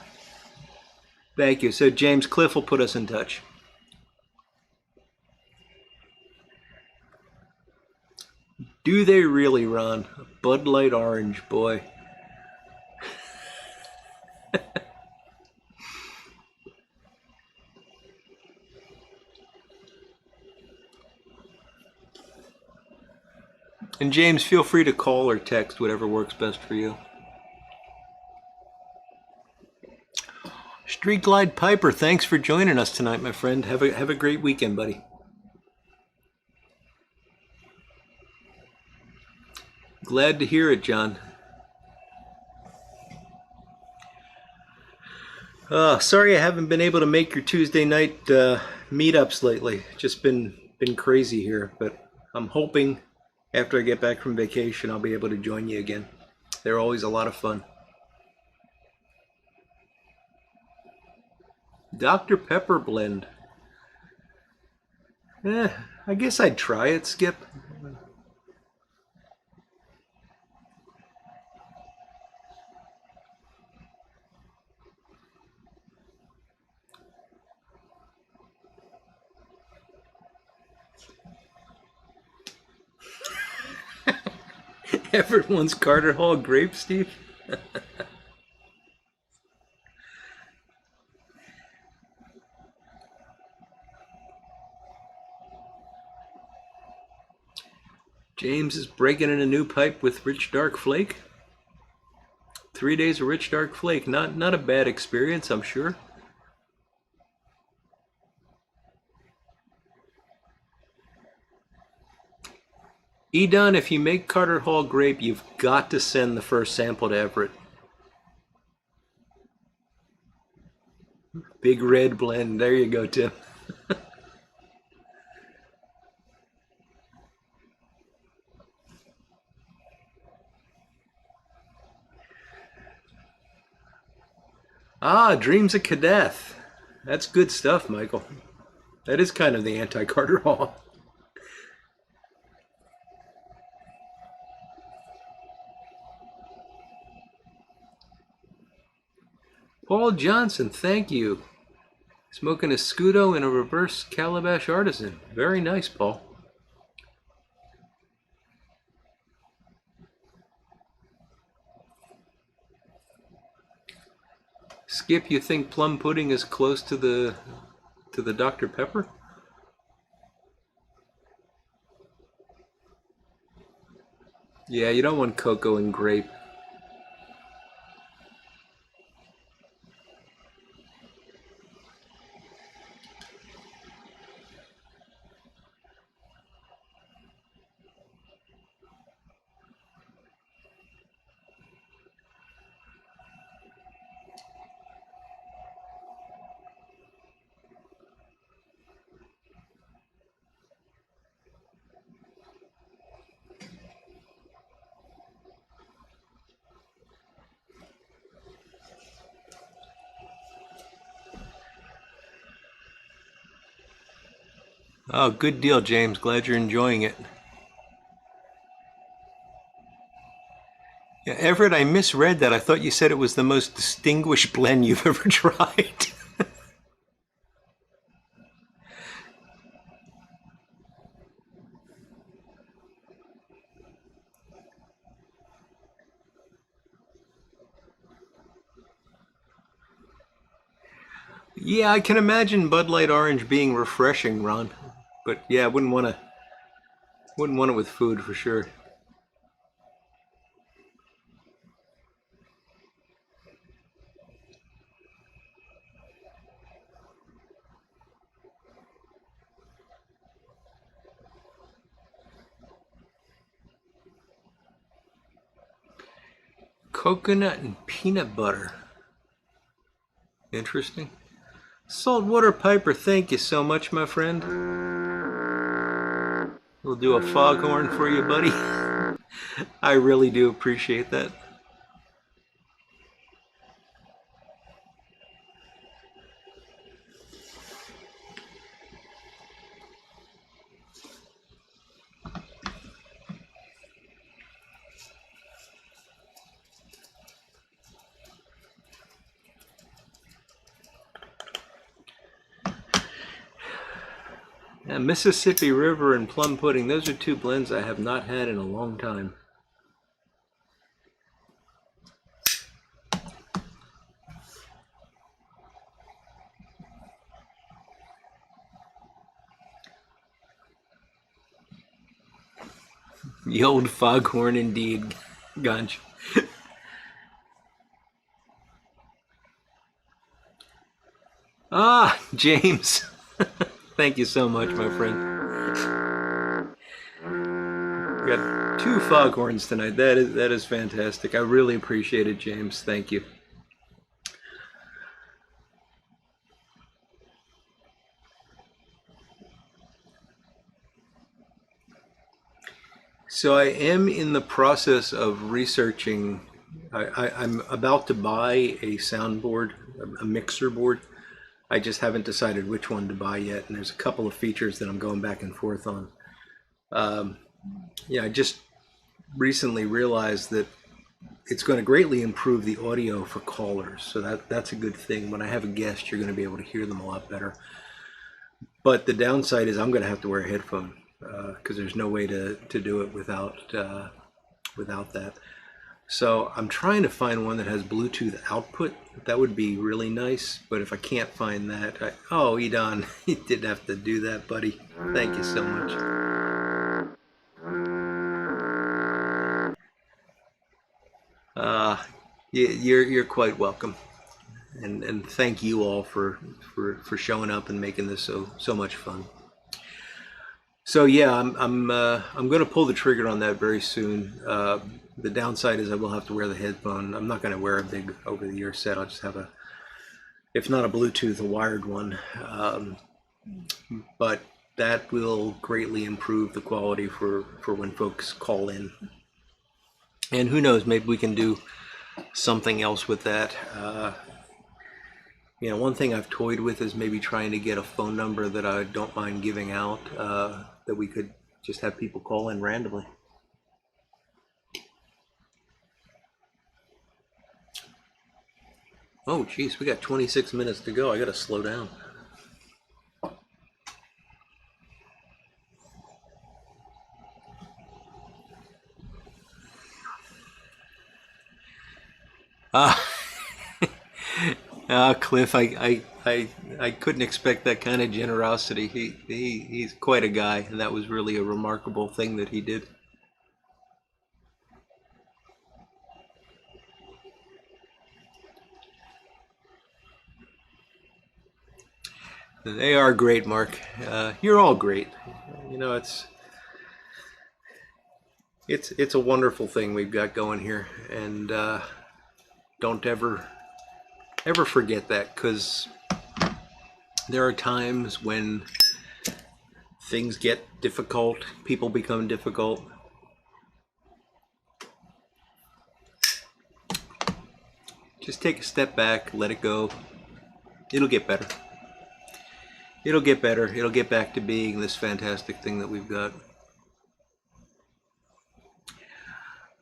Thank you. So, James, Cliff will put us in touch. Do they really, Ron? Bud Light Orange, boy. And James, feel free to call or text, whatever works best for you. Street Glide Piper, thanks for joining us tonight, my friend. Have a great weekend, buddy. Glad to hear it, John. Sorry I haven't been able to make your Tuesday night meetups lately. Just been crazy here, but I'm hoping after I get back from vacation I'll be able to join you again. They're always a lot of fun. Dr. Pepper blend. I guess I'd try it, Skip. Everett wants Carter Hall grape, Steve? James is breaking in a new pipe with Rich Dark Flake. 3 days of Rich Dark Flake. Not a bad experience, I'm sure. Edon, if you make Carter Hall grape, you've got to send the first sample to Everett. Big red blend. There you go, Tim. Ah, Dreams of Kadath. That's good stuff, Michael. That is kind of the anti-Carter Hall. Paul Johnson, thank you. Smoking a Scudo in a reverse Calabash Artisan. Very nice, Paul. Skip, you think plum pudding is close to the Dr. Pepper? Yeah, you don't want cocoa and grape. Oh, good deal, James. Glad you're enjoying it. Yeah, Everett, I misread that. I thought you said it was the most distinguished blend you've ever tried. Yeah, I can imagine Bud Light Orange being refreshing, Ron. But yeah, I wouldn't want it with food for sure. Coconut and peanut butter. Interesting. Saltwater Piper, thank you so much, my friend. We'll do a foghorn for you, buddy. I really do appreciate that. Yeah, Mississippi River and plum pudding, those are two blends I have not had in a long time. The old foghorn indeed, Ganj. Ah, James. Thank you so much, my friend. We got two foghorns tonight. That is fantastic. I really appreciate it, James. Thank you. So I am in the process of researching. I'm about to buy a soundboard, a mixer board. I just haven't decided which one to buy yet, and there's a couple of features that I'm going back and forth on. Yeah, I just recently realized that it's going to greatly improve the audio for callers, so that's a good thing. When I have a guest, you're going to be able to hear them a lot better. But the downside is I'm going to have to wear a headphone because there's no way to do it without without that. So I'm trying to find one that has Bluetooth output. That would be really nice. But if I can't find that, oh, Edon, you didn't have to do that, buddy. Thank you so much. You're quite welcome, and thank you all for showing up and making this so much fun. So yeah, I'm going to pull the trigger on that very soon. The downside is I will have to wear the headphone. I'm not going to wear a big over-the-ear set. I'll just have a, if not a Bluetooth, a wired one. But that will greatly improve the quality for when folks call in. And who knows, maybe we can do something else with that. You know, one thing I've toyed with is maybe trying to get a phone number that I don't mind giving out, that we could just have people call in randomly. Oh, geez, we got 26 minutes to go. I got to slow down. Cliff, I couldn't expect that kind of generosity. He's quite a guy, and that was really a remarkable thing that he did. They are great, Mark. You're all great. You know, it's a wonderful thing we've got going here, and don't ever forget that, because there are times when things get difficult, people become difficult. Just take a step back, let it go. It'll get better. It'll get better. It'll get back to being this fantastic thing that we've got.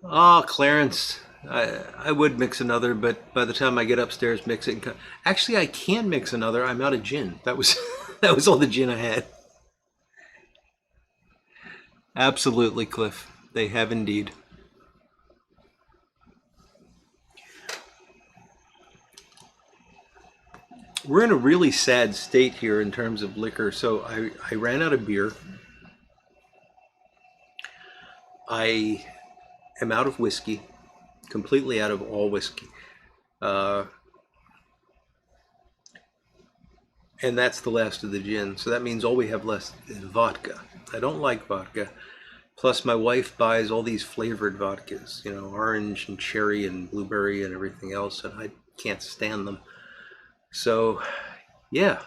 Oh, Clarence, I would mix another, but by the time I get upstairs, mix it. Actually, I can mix another. I'm out of gin. That was that was all the gin I had. Absolutely, Cliff. They have indeed. We're in a really sad state here in terms of liquor. So I ran out of beer. I am out of whiskey, completely out of all whiskey. And that's the last of the gin. So that means all we have left is vodka. I don't like vodka. Plus my wife buys all these flavored vodkas, you know, orange and cherry and blueberry and everything else, and I can't stand them. So, yeah,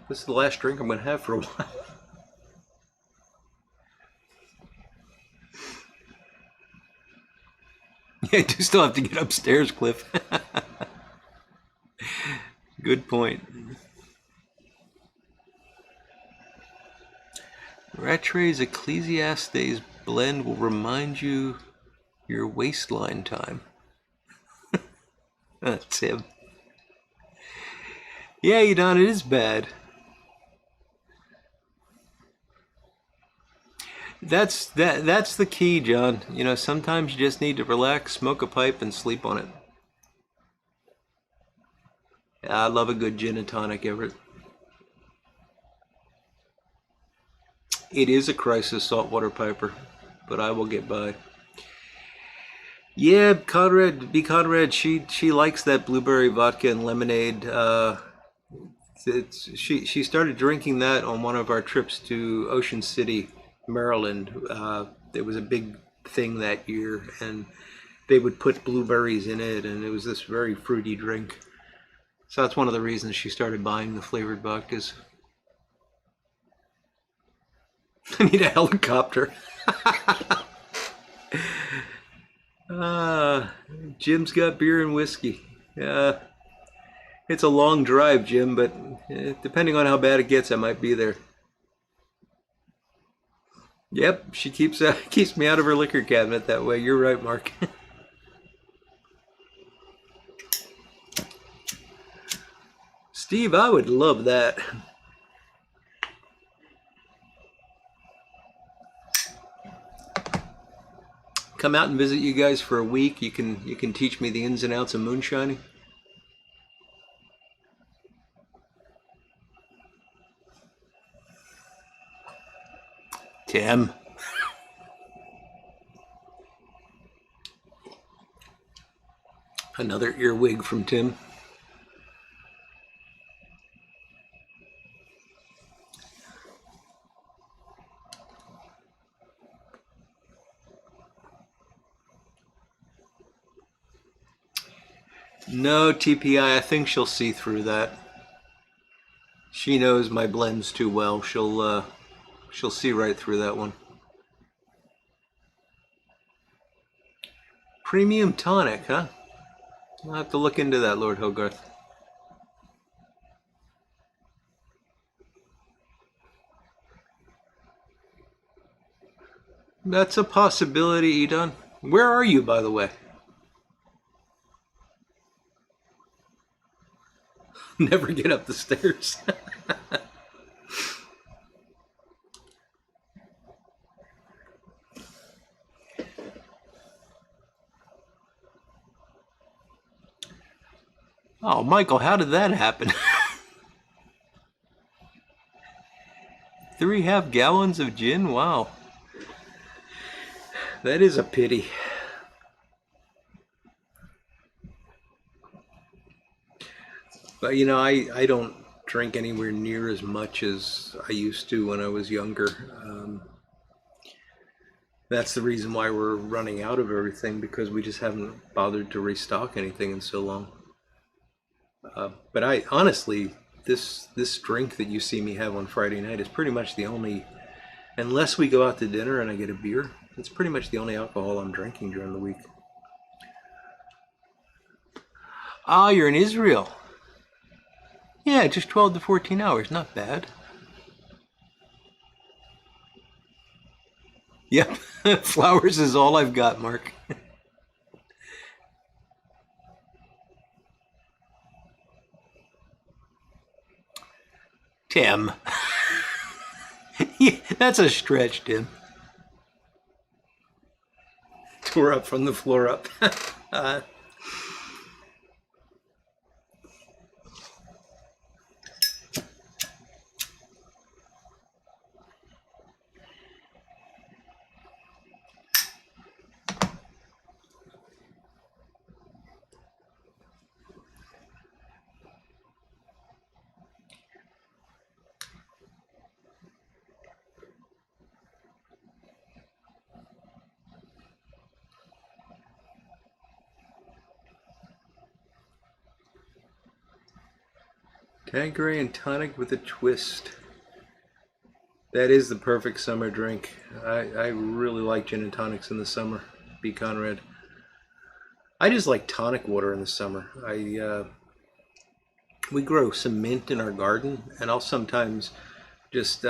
this is the last drink I'm going to have for a while. Yeah, I do still have to get upstairs, Cliff. Good point. Rattray's Ecclesiastes blend will remind you your waistline time. That's him. Yeah, Edon, it is bad. That's the key, John. You know, sometimes you just need to relax, smoke a pipe, and sleep on it. I love a good gin and tonic, Everett. It is a crisis, saltwater piper, but I will get by. Yeah, Conrad, she likes that blueberry vodka and lemonade. She started drinking that on one of our trips to Ocean City, Maryland. There was a big thing that year, and they would put blueberries in it, and it was this very fruity drink. So that's one of the reasons she started buying the flavored vodkas. I need a helicopter. Jim's got beer and whiskey. It's a long drive, Jim, but depending on how bad it gets, I might be there. Yep, she keeps me out of her liquor cabinet that way. You're right, Mark. Steve, I would love that. come out and visit you guys for a week. You can teach me the ins and outs of moonshining. Tim. Another earwig from Tim. No, TPI, I think she'll see through that. She knows my blends too well. She'll see right through that one. Premium tonic, huh? I'll have to look into that, Lord Hogarth. That's a possibility, Edon. Where are you, by the way? Never get up the stairs. Oh, Michael, how did that happen? 3.5 gallons of gin? Wow. That is a pity. But you know, I don't drink anywhere near as much as I used to when I was younger. That's the reason why we're running out of everything, because we just haven't bothered to restock anything in so long. But I honestly, this drink that you see me have on Friday night is pretty much the only, unless we go out to dinner and I get a beer, it's pretty much the only alcohol I'm drinking during the week. Ah, you're in Israel. Yeah, just 12 to 14 hours, not bad. Yep, flowers is all I've got, Mark. Tim. Yeah, that's a stretch, Tim. Tore up from the floor up. Tanqueray and tonic with a twist. That is the perfect summer drink. I really like gin and tonics in the summer. Be CaneRod. I just like tonic water in the summer. We grow some mint in our garden, and I'll sometimes just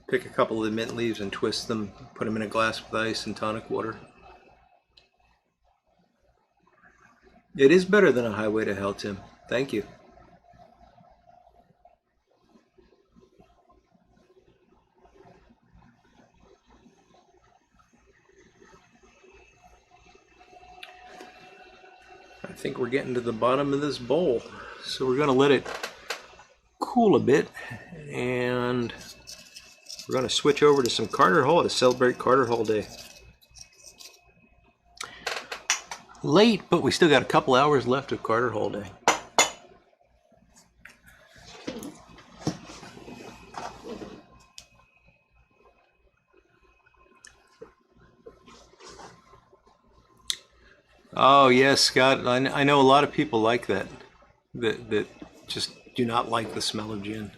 pick a couple of the mint leaves and twist them, put them in a glass with ice and tonic water. It is better than a highway to hell, Tim. Thank you. I think we're getting to the bottom of this bowl, so we're going to let it cool a bit, and we're going to switch over to some Carter Hall to celebrate Carter Hall Day. Late, but we still got a couple hours left of Carter Hall Day. Oh yes, Scott. I know a lot of people like that just do not like the smell of gin.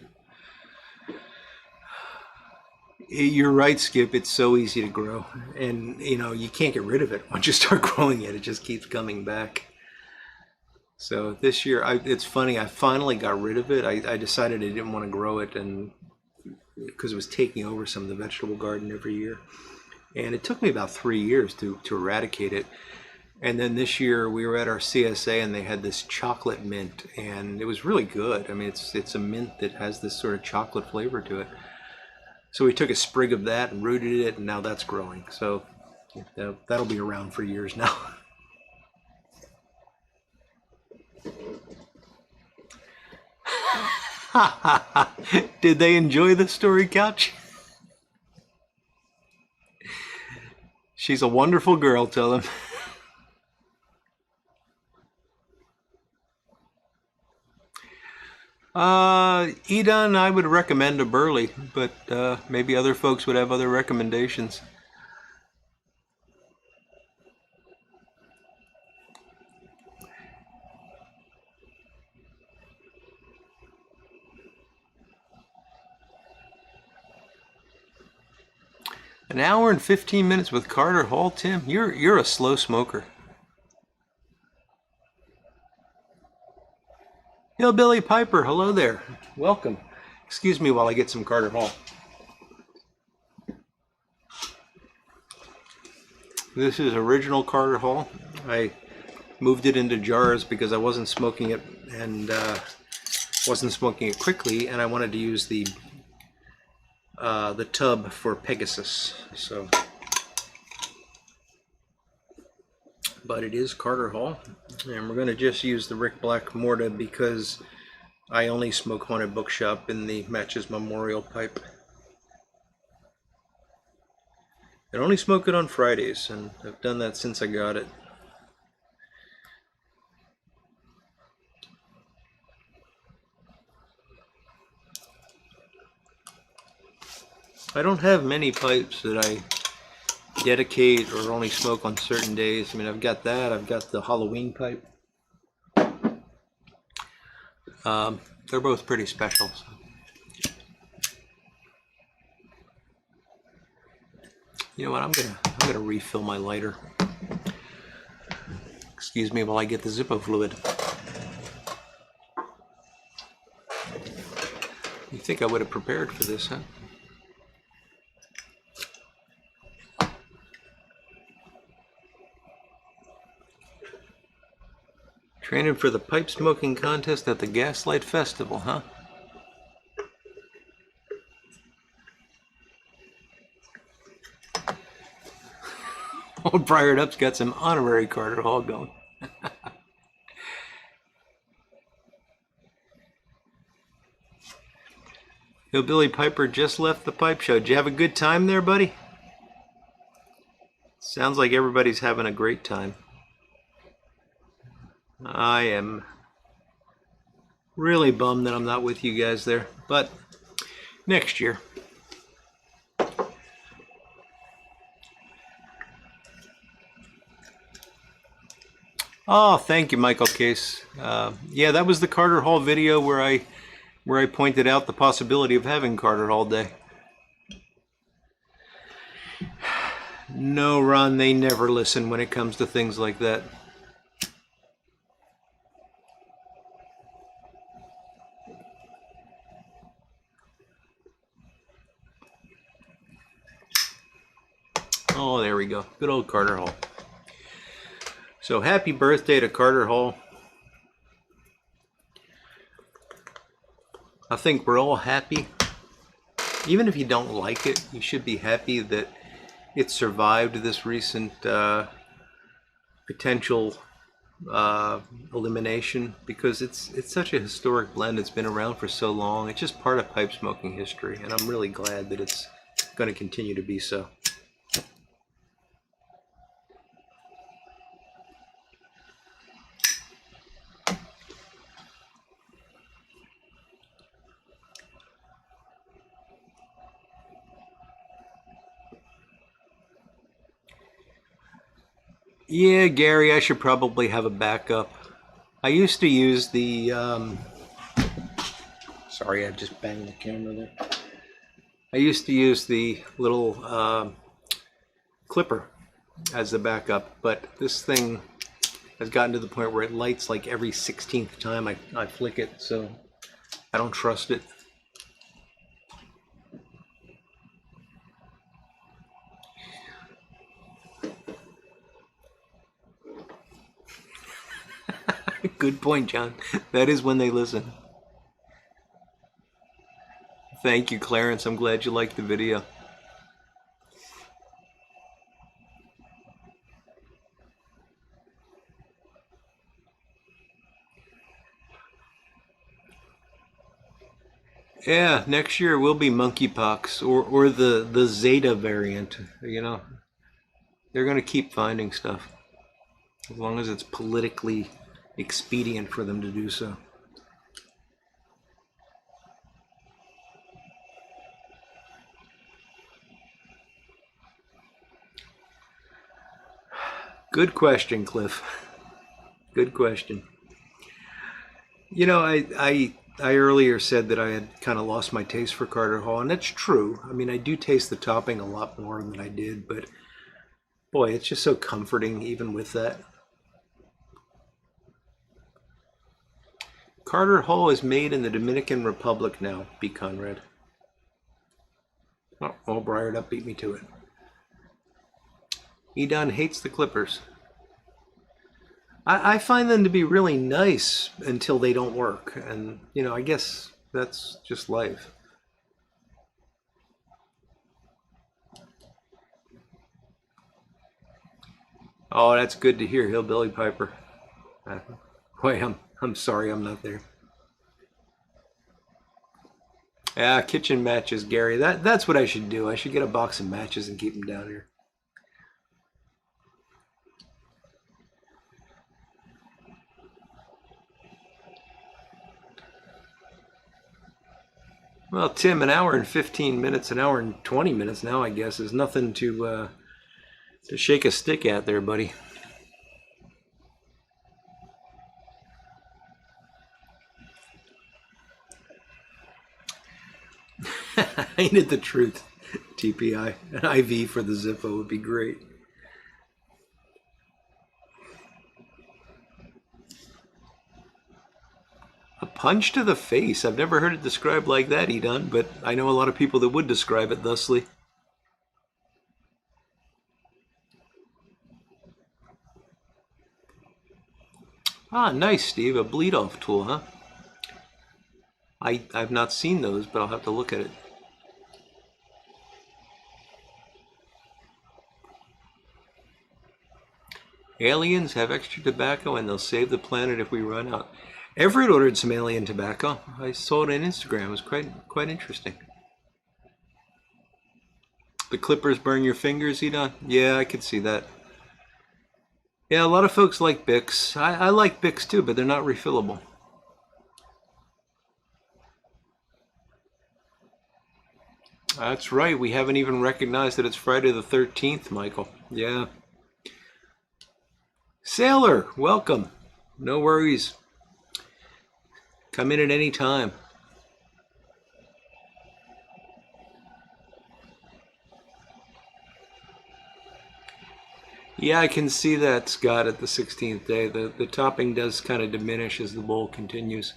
You're right, Skip. It's so easy to grow, and you know you can't get rid of it once you start growing it. It just keeps coming back. So this year, it's funny. I finally got rid of it. I decided I didn't want to grow it, and because it was taking over some of the vegetable garden every year, and it took me about 3 years to eradicate it. And then this year we were at our CSA and they had this chocolate mint, and it was really good. I mean, it's a mint that has this sort of chocolate flavor to it. So we took a sprig of that and rooted it, and now that's growing. So That'll be around for years now. Did they enjoy the story couch? She's a wonderful girl, tell him. Edon, I would recommend a Burley, but maybe other folks would have other recommendations. An hour and 15 minutes with Carter Hall, Tim? You're a slow smoker. Hillbilly Piper, hello there. Welcome. Excuse me while I get some Carter Hall. This is original Carter Hall. I moved it into jars because I wasn't smoking it and wasn't smoking it quickly, and I wanted to use the tub for Pegasus. So, but it is Carter Hall, and we're going to just use the Rick Black Morta because I only smoke Haunted Bookshop in the Matches Memorial pipe. I only smoke it on Fridays, and I've done that since I got it. I don't have many pipes that I dedicate or only smoke on certain days. I mean, I've got that. I've got the Halloween pipe. They're both pretty special. So. You know what? I'm gonna refill my lighter. Excuse me while I get the Zippo fluid. You think I would have prepared for this, huh? Training for the pipe smoking contest at the Gaslight Festival, huh? Old Briared Up's got some honorary Carter Hall going. Hillbilly Piper just left the pipe show. Did you have a good time there, buddy? Sounds like everybody's having a great time. I am really bummed that I'm not with you guys there, but next year. Oh, thank you, Michael Case. Yeah, that was the Carter Hall video where I pointed out the possibility of having Carter Hall Day. No, Ron, they never listen when it comes to things like that. Oh, there we go. Good old Carter Hall. So happy birthday to Carter Hall. I think we're all happy. Even if you don't like it, you should be happy that it survived this recent potential elimination, because it's such a historic blend. It's been around for so long. It's just part of pipe smoking history, and I'm really glad that it's going to continue to be so. Yeah, Gary, I should probably have a backup. I used to use the, sorry, I just banged the camera there. I used to use the little clipper as the backup, but this thing has gotten to the point where it lights like every 16th time I flick it, so I don't trust it. Good point, John. That is when they listen. Thank you, Clarence. I'm glad you liked the video. Yeah, next year will be monkeypox or the Zeta variant. You know, they're going to keep finding stuff as long as it's politically expedient for them to do so. Good question, Cliff. Good question. You know, I earlier said that I had kind of lost my taste for Carter Hall, and that's true. I mean, I do taste the topping a lot more than I did, but boy, it's just so comforting even with that. Carter Hall is made in the Dominican Republic now, be Conrad. Oh, all briared up beat me to it. Edon hates the Clippers. I find them to be really nice until they don't work. And, you know, I guess that's just life. Oh, that's good to hear, Hillbilly Piper. Boy, I'm sorry I'm not there. Yeah, kitchen matches, Gary. That's what I should do. I should get a box of matches and keep them down here. Well, Tim, an hour and 15 minutes, an hour and 20 minutes now, I guess, is nothing to shake a stick at there, buddy. Ain't it the truth? TPI. An IV for the Zippo would be great. A punch to the face. I've never heard it described like that, Edon, but I know a lot of people that would describe it thusly. Ah, nice, Steve. A bleed-off tool, huh? I've not seen those, but I'll have to look at it. Aliens have extra tobacco and they'll save the planet if we run out. Everett ordered some alien tobacco. I saw it on Instagram. It was quite interesting. The clippers burn your fingers, Edon? Yeah, I could see that. Yeah, a lot of folks like Bics. I like Bics too, but they're not refillable. That's right. We haven't even recognized that it's Friday the 13th, Michael. Yeah. Sailor, welcome. No worries. Come in at any time. Yeah, I can see that, Scott, at the 16th day. The topping does kind of diminish as the bowl continues.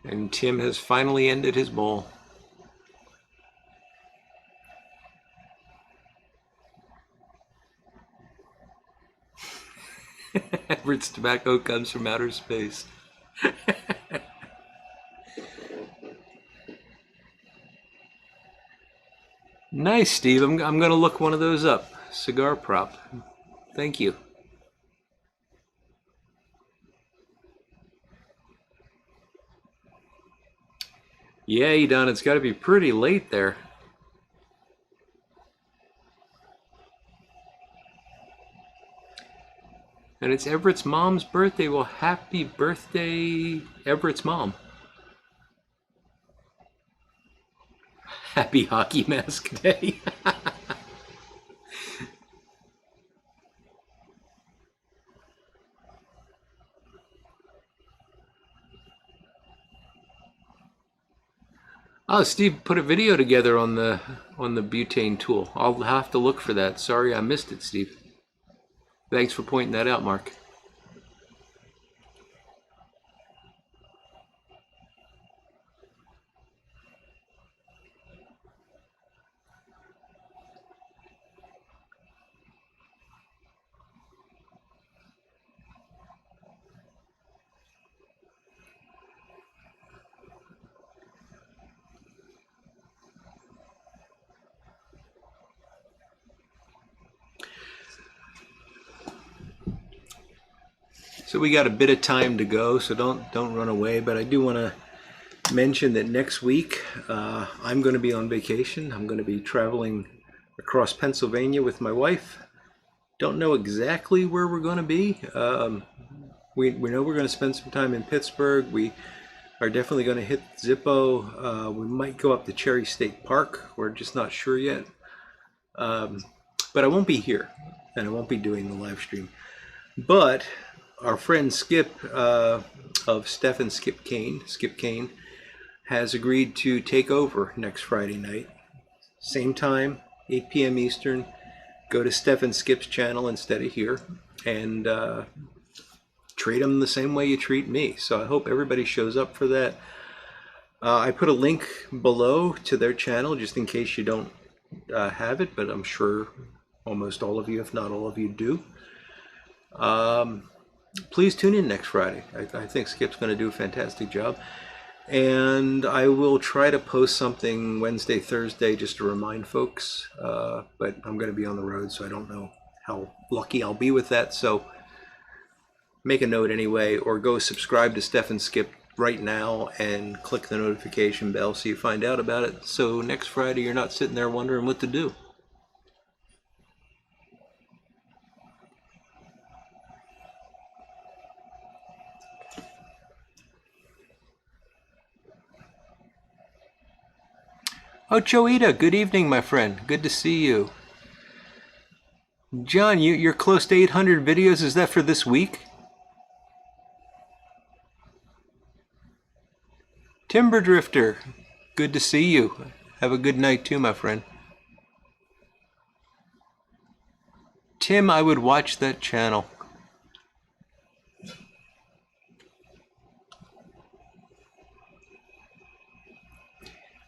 And Tim has finally ended his bowl. Everett's tobacco comes from outer space. Nice, Steve. I'm going to look one of those up. Cigar prop. Thank you. Yeah, Edon, it's got to be pretty late there. And it's Everett's mom's birthday. Well, happy birthday, Everett's mom. Happy hockey mask day. Oh, Steve put a video together on the butane tool. I'll have to look for that. Sorry I missed it, Steve. Thanks for pointing that out, Mark. So we got a bit of time to go, so don't run away. But I do want to mention that next week I'm going to be on vacation. I'm going to be traveling across Pennsylvania with my wife. Don't know exactly where we're going to be. We know we're going to spend some time in Pittsburgh. We are definitely going to hit Zippo. We might go up to Cherry State Park. We're just not sure yet. But I won't be here, and I won't be doing the live stream. But our friend Skip of Steph and Skip Kane, has agreed to take over next Friday night. Same time, 8 p.m. Eastern. Go to Steph and Skip's channel instead of here, and treat them the same way you treat me. So I hope everybody shows up for that. I put a link below to their channel just in case you don't have it, but I'm sure almost all of you, if not all of you, do. Please tune in next Friday. I think Skip's going to do a fantastic job. And I will try to post something Wednesday, Thursday, just to remind folks. But I'm going to be on the road, so I don't know how lucky I'll be with that. So make a note anyway, or go subscribe to Steph and Skip right now and click the notification bell so you find out about it. So next Friday, you're not sitting there wondering what to do. Oh, Joita, good evening, my friend. Good to see you. John, you're close to 800 videos. Is that for this week? Timber Drifter, good to see you. Have a good night too, my friend. Tim, I would watch that channel.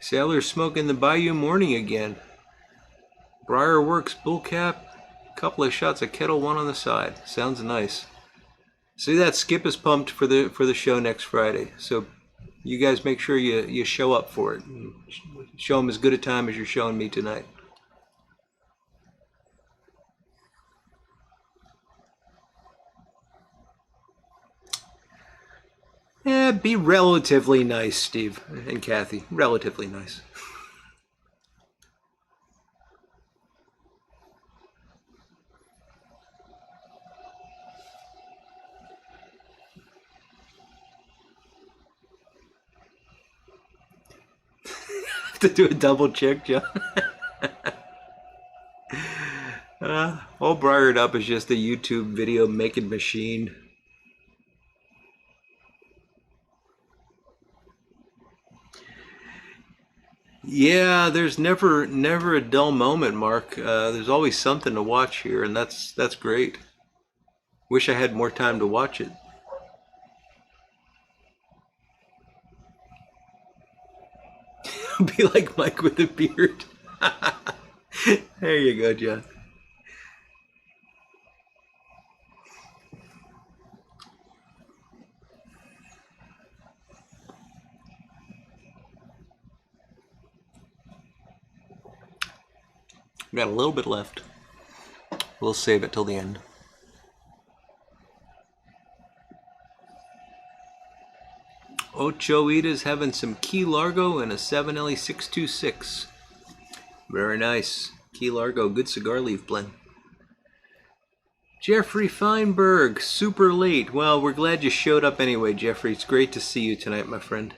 Sailors smoking the Bayou Morning again. Briar Works Bullcap. Couple of shots of Kettle One on the side. Sounds nice. See that Skip is pumped for the show next Friday. So you guys make sure you show up for it. And show him as good a time as you're showing me tonight. Be relatively nice, Steve and Kathy. Relatively nice. Have to do a double check, John. All Briared Up is just a YouTube video making machine. Yeah, there's never a dull moment, Mark. There's always something to watch here, and that's great. Wish I had more time to watch it. Be like Mike with a beard. There you go, John. Got a little bit left. We'll save it till the end. Ocho Ita's having some Key Largo and a 7LE626. Very nice. Key Largo, good cigar leaf blend. Jeffrey Feinberg, super late. Well, we're glad you showed up anyway, Jeffrey. It's great to see you tonight, my friend.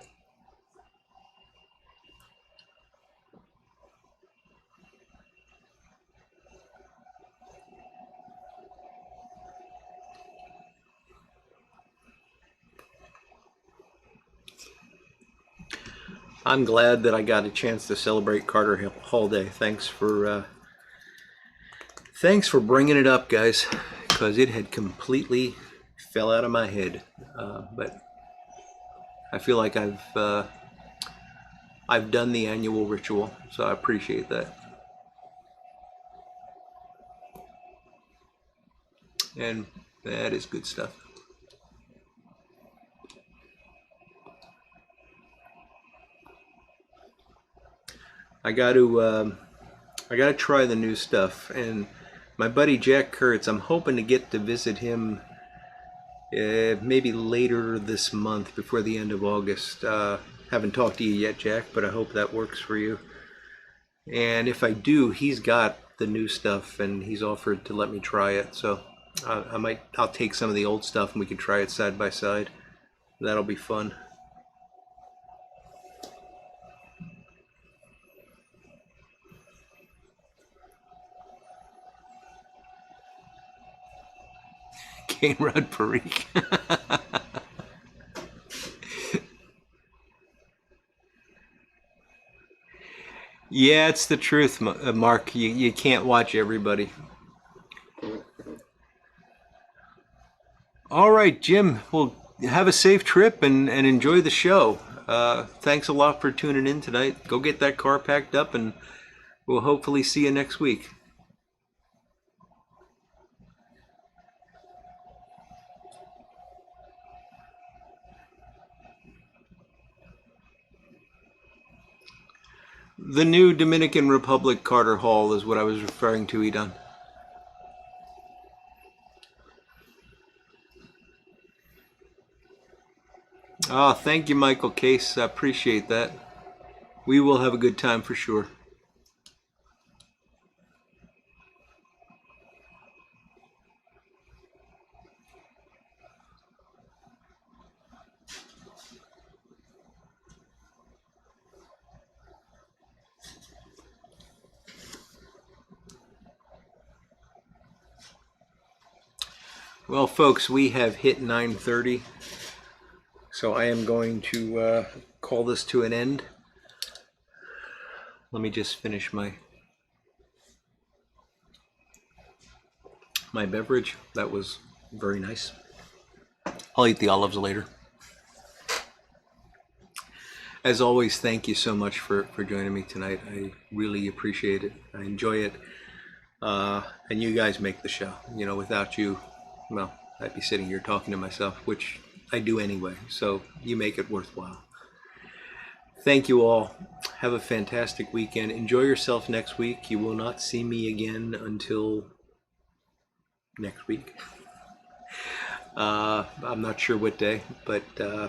I'm glad that I got a chance to celebrate Carter Hall Day. Thanks for bringing it up, guys, because it had completely fell out of my head. But I feel like I've done the annual ritual, so I appreciate that. And that is good stuff. I got to try the new stuff, and my buddy Jack Kurtz, I'm hoping to get to visit him maybe later this month, before the end of August. Haven't talked to you yet, Jack, but I hope that works for you. And if I do, he's got the new stuff and he's offered to let me try it. So I'll take some of the old stuff and we can try it side by side. That'll be fun. CaneRod Perique. Yeah, it's the truth, Mark. You can't watch everybody. All right, Jim. Well, have a safe trip and enjoy the show. Thanks a lot for tuning in tonight. Go get that car packed up and we'll hopefully see you next week. The new Dominican Republic Carter Hall is what I was referring to, Edon. Oh, thank you, Michael Case. I appreciate that. We will have a good time for sure. Well, folks, we have hit 9:30, so I am going to call this to an end. Let me just finish my beverage. That was very nice. I'll eat the olives later. As always, thank you so much for joining me tonight. I really appreciate it. I enjoy it. And you guys make the show. You know, without you, well, I'd be sitting here talking to myself, which I do anyway. So you make it worthwhile. Thank you all. Have a fantastic weekend. Enjoy yourself next week. You will not see me again until next week. I'm not sure what day, but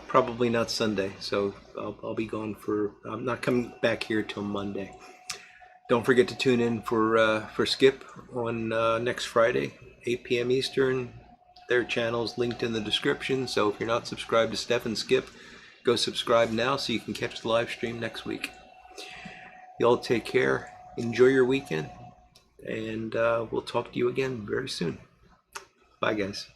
probably not Sunday. So I'll be gone I'm not coming back here till Monday. Don't forget to tune in for Skip on next Friday, 8 p.m. Eastern. Their channel's linked in the description. So if you're not subscribed to Steph and Skip, go subscribe now so you can catch the live stream next week. Y'all take care. Enjoy your weekend. And we'll talk to you again very soon. Bye, guys.